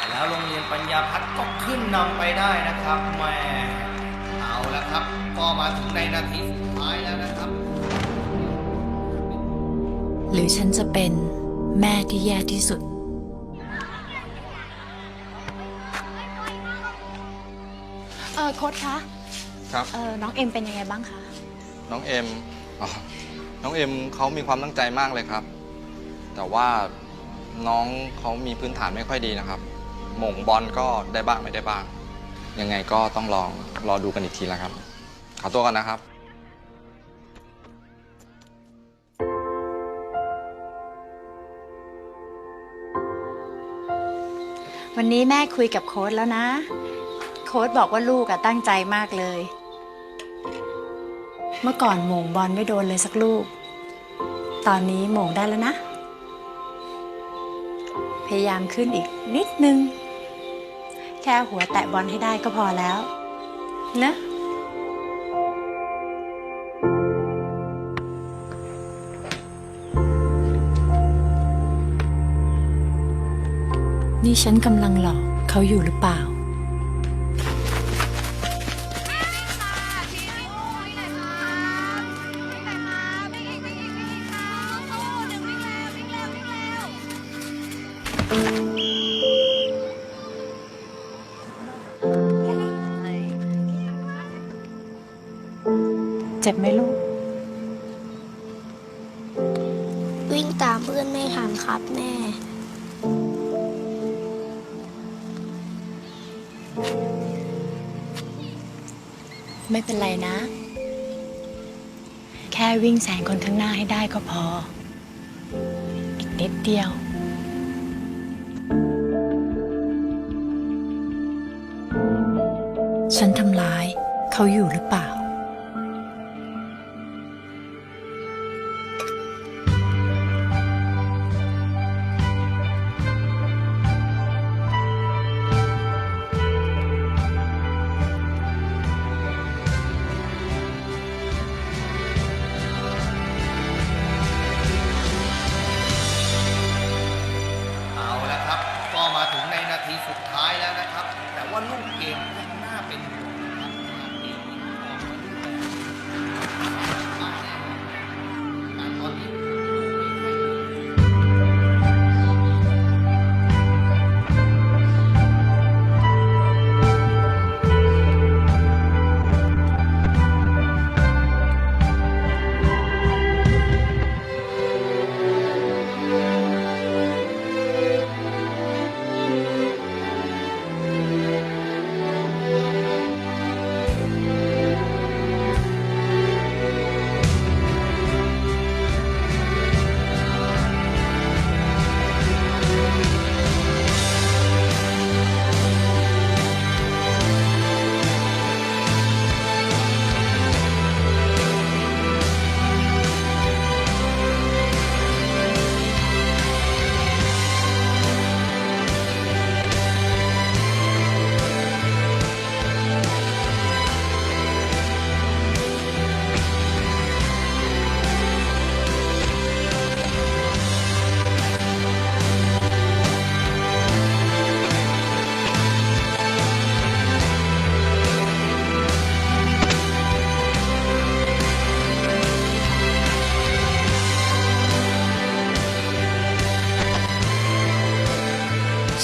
แล้วโรงเรียนปัญญาพัฒน์ก็ขึ้นนำไปได้นะครับแม่เอาละครับก็มาถึงในนาทีสุดท้ายแล้วนะครับหรือฉันจะเป็นแม่ที่แย่ที่สุดโค้ชคะครับน้องเอ็มเป็นยังไงบ้างคะน้องเอ็มเขามีความตั้งใจมากเลยครับแต่ว่าน้องเขามีพื้นฐานไม่ค่อยดีนะครับหม่งบอลก็ได้บ้างไม่ได้บ้างยังไงก็ต้องรอดูกันอีกทีแล้วครับขอตัวกันนะครับ วันนี้แม่คุยกับโค้ชแล้วนะโค้ชบอกว่าลูกอะตั้งใจมากเลยเมื่อก่อนโหม่งบอลไม่โดนเลยสักลูกตอนนี้โหม่งได้แล้วนะพยายามขึ้นอีกนิดนึงแค่หัวแตะบอลให้ได้ก็พอแล้วนะนี่ฉันกำลังหลอกเขาอยู่หรือเปล่าเจ็บไหมลูกวิ่งตามเพื่อนไม่ทันครับแม่ไม่เป็นไรนะแค่วิ่งแซงคนข้างหน้าให้ได้ก็พออีกนิดเดียวฉันทำร้ายเขาอยู่หรือเปล่าเอาละครับก็มาถึงในนาทีสุดท้ายแล้วนะครับแต่ว่าลูกเกมยังน่าเป็นห่วงนะครับแต่ตอนนี้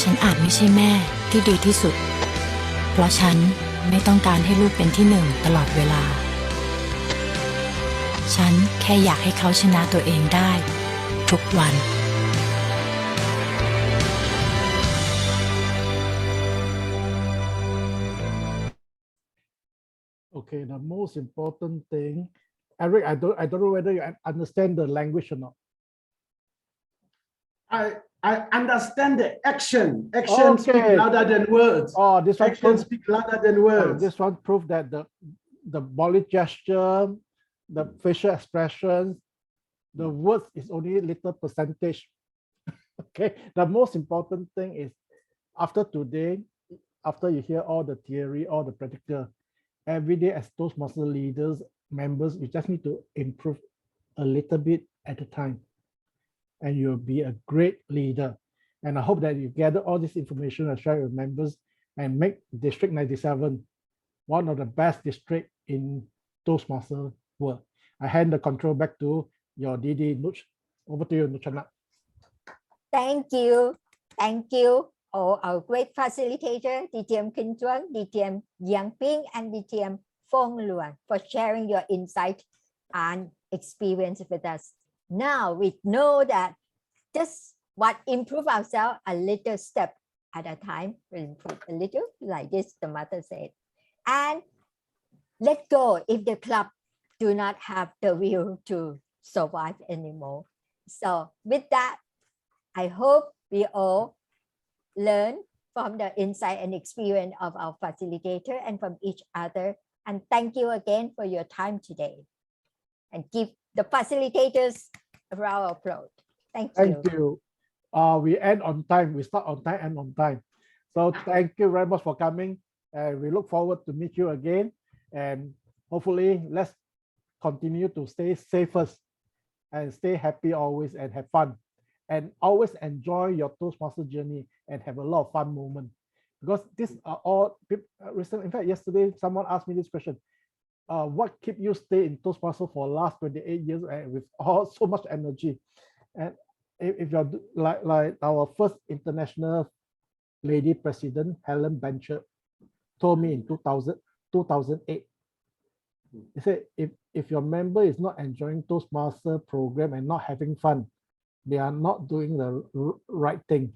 ฉันอาจไม่ใช่แม่ที่ดีที่สุดเพราะฉันไม่ต้องการให้ลูกเป็นที่หนึ่งตลอดเวลาฉันแค่อยากให้เขาชนะตัวเองได้ทุกวัน Okay, the most important thing, Eric, I don't know whether you understand the language or not. I understand the action. Action speak louder than words. Oh, this one action speak louder than words. This one prove that the body gesture, the facial expressions, the words is only a little percentage. Okay, the most important thing is after today, after you hear all the theory, all the practical, every day as Toastmasters leaders, members, you just need to improve a little bit at a time. And you'll be a great leader. And I hope that you gather all this information and share with members and make District 97 one of the best districts in Toastmasters world. I hand the control back to your DD Nuch. Over to you, Nuchana. Thank you. Thank you, all our great facilitator, DTM Kim Siong, DTM Yang Ping, and DTM Phong Luan for sharing your insight and experience with us. Now we know that just what improve ourselves a little step at a time, we improve a little, like this, the mother said. And let go if the club do not have the will to survive anymore. So with that, I hope we all learn from the insight and experience of our facilitator and from each other. And thank you again for your time today. And give the facilitators a round of applause. Thank you. Thank you. We end on time. We start on time and on time. So thank you very much for coming. And we look forward to meet you again. And hopefully, let's continue to stay safest and stay happy always and have fun. And always enjoy your Toastmaster journey and have a lot of fun moments. Because these are all recent. In fact, yesterday, someone asked me this question. What keep you stay in Toastmaster for the last 28 years with all so much energy? And if you're like our first international lady president, Helen Bencher, told me in 2008, he said, if your member is not enjoying Toastmaster program and not having fun, they are not doing the right thing.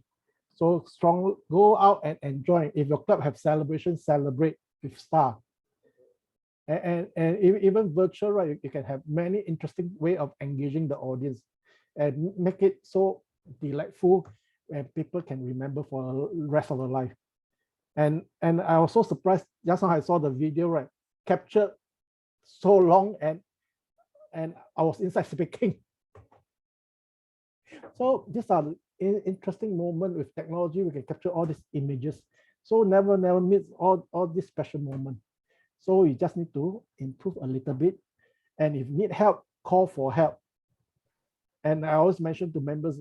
So strong, go out and enjoy. If your club have celebration, celebrate with staff. And even virtual, right? You can have many interesting way of engaging the audience and make it so delightful and people can remember for the rest of their life. And I was so surprised just now I saw the video, right? Captured so long and I was inside speaking. So these are interesting moments with technology. We can capture all these images. So never miss all these special moments. So you just need to improve a little bit. And if you need help, call for help. And I always mention to members,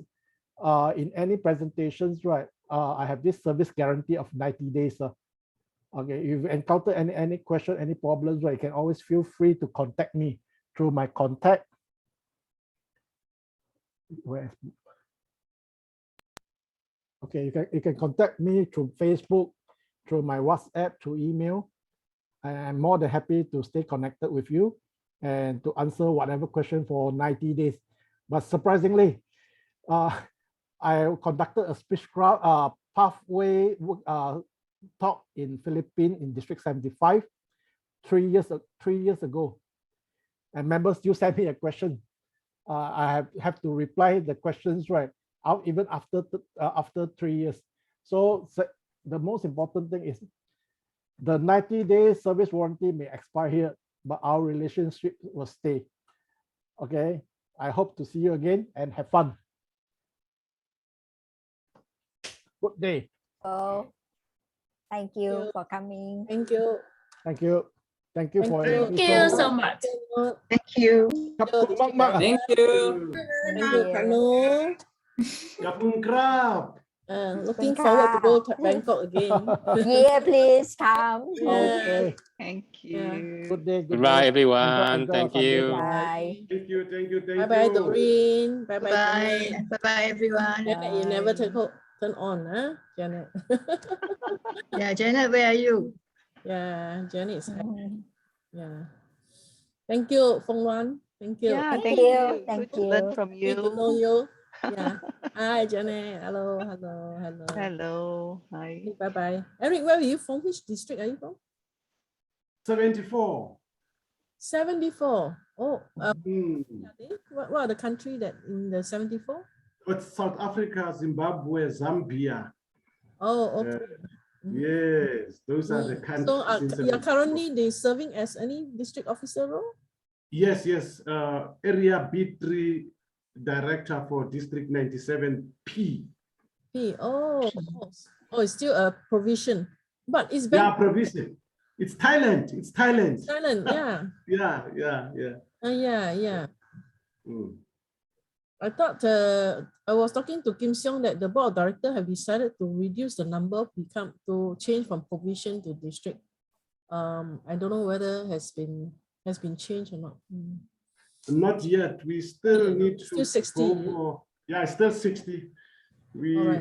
in any presentations, right? I have this service guarantee of 90 days. Okay, if you encounter any question, any problems, right? You can always feel free to contact me through my contact. Okay, you can contact me through Facebook, through my WhatsApp, through email. I'm more than happy to stay connected with you and to answer whatever question for 90 days. But surprisingly, I conducted a speech crowd pathway talk in Philippines in District 75 3 years ago. And members still send me a question. I have to reply the questions right out even after 3 years. So the most important thing is the 90-day service warranty may expire here, but our relationship will stay. Okay, I hope to see you again and have fun. Good day. Oh, thank you for coming. Thank you. Thank you. Thank you for Thank you so much. Thank you. Thank you. Thank you, Kanu. Kapung Krab. Looking forward to go to Bangkok again. Yeah, please come. Okay. Thank you. Yeah. Good day. Goodbye, everyone. Enjoy Thank Sunday. you. Bye. Thank you. Bye-bye, Doreen. Bye-bye, Bye. Janet. Bye-bye, everyone. Janet, you never turn on, huh? Janet. Yeah, Janet, where are you? Yeah, Janet is happy. Yeah. Thank you, Fong Luan. Thank you. Yeah, Thank thank you. you. Thank Good to learn you. from Good to know you. you. Yeah. Hi, Janet. Hello. Hello. Hi. Bye-bye. Eric, where are you from? Which district are you from? 74. 74. Oh, what are the country that in the 74? It's South Africa, Zimbabwe, Zambia. Oh, okay. Yes, those are the countries. So you're currently serving as any district officer role? Yes. Area B3 director for District 97P. Oh, it's still a provision, but it's provision. It's Thailand. Thailand, yeah. Yeah. I thought I was talking to Kim Siong that the board of directors have decided to reduce the number to change from provision to district. I don't know whether has been changed or not. Not yet. We still need to still 60. go for, still 60.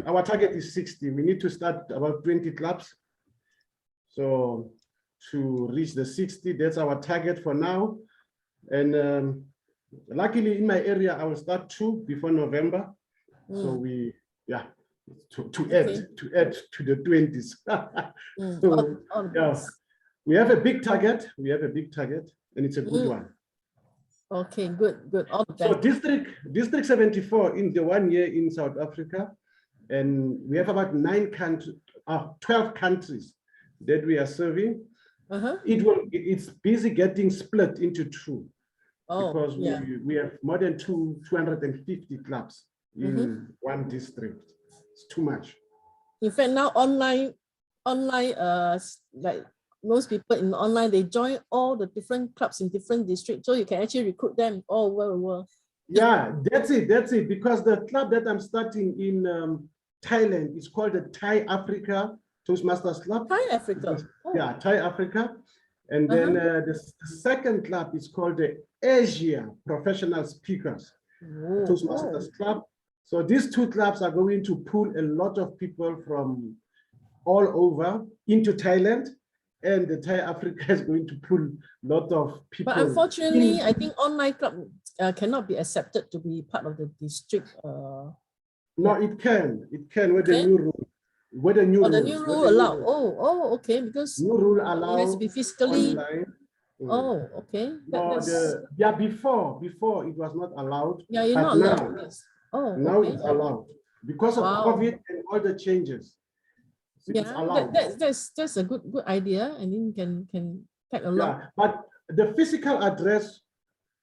Our target is 60. We need to start about 20 clubs. So to reach the 60, that's our target for now. And luckily in my area, I will start 2 before November. So we, to add to the 20s. So we have a big target. And it's a good one. Okay, good. All the best. So District 74 in the 1 year in South Africa, and we have about 9 12 countries that we are serving. Uh-huh. It's busy getting split into two, because yeah. we have more than 250 clubs in one district. It's too much. In fact, now online, like most people in online, they join all the different clubs in different districts, so you can actually recruit them all over the world. Yeah, that's it. Because the club that I'm starting in Thailand is called the Thai Africa Toastmasters Club. Thai Africa. Yeah, Thai Africa. And then the second club is called the Asia Professional Speakers Toastmasters Club. So these two clubs are going to pull a lot of people from all over into Thailand, and the Thai Africa is going to pull a lot of people. But unfortunately, I think online club cannot be accepted to be part of the district. No, it can with the new rule. With the new the new rule allow. Okay, because new rule it has allows to be physically. online. Okay. Before it was not allowed. Yeah, you're but not now, allowed. Yes. Now okay. it's allowed because of COVID and all the changes. So it's allowed. That's a good idea, and then can tag along. Yeah, but the physical address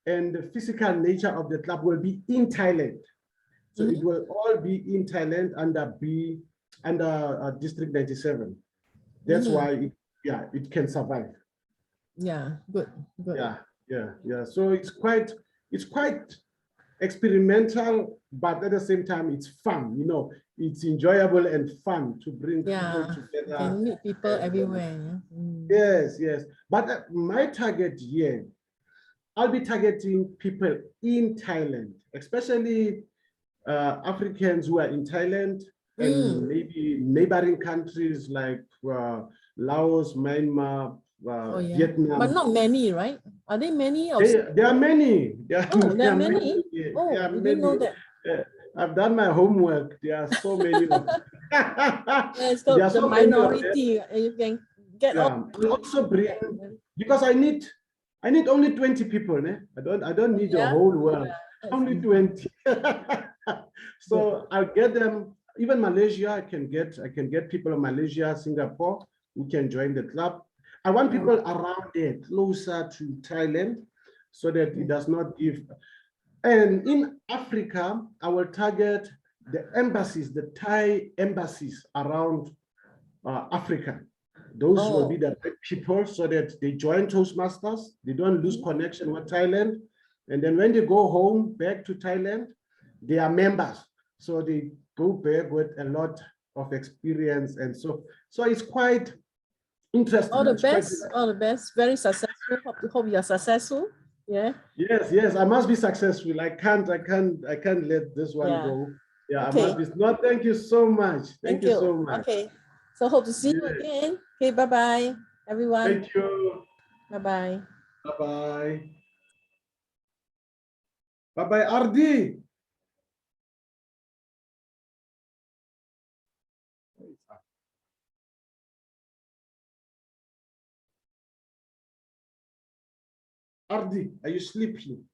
and the physical nature of the club will be in Thailand. So it will all be in Thailand under District 97. That's why it can survive. Yeah, good. Yeah. So it's quite experimental, but at the same time it's fun. It's enjoyable and fun to bring people together. You can meet people everywhere. Yes. But my target here, I'll be targeting people in Thailand, especially Africans who are in Thailand and maybe neighboring countries like Laos, Myanmar, Vietnam. But not many, right? Are there many? There are many. There are many. I didn't know that. I've done my homework. There are so many. It's the minority. You can get. I'll also bring, because I need only 20 people. I don't need the whole world. Only 20. So I'll get them. Even Malaysia, I can get people in Malaysia, Singapore who can join the club. I want people around there, closer to Thailand, so that it does not give. And in Africa, I will target the embassies, the Thai embassies around Africa. Those will be the people, so that they join Toastmasters. They don't lose connection with Thailand. And then when they go home, back to Thailand, they are members. So they go back with a lot of experience. And so it's quite interesting. All the best. Very successful. Hope you are successful. Yeah. Yes. I must be successful. I can't let this one go. Yeah, okay. I must be. No, thank you so much. Thank you so much. Okay. So hope to see you again. Okay, bye-bye, everyone. Thank you. Bye-bye. Bye-bye. Bye-bye, Ardi. Ardi, are you sleeping?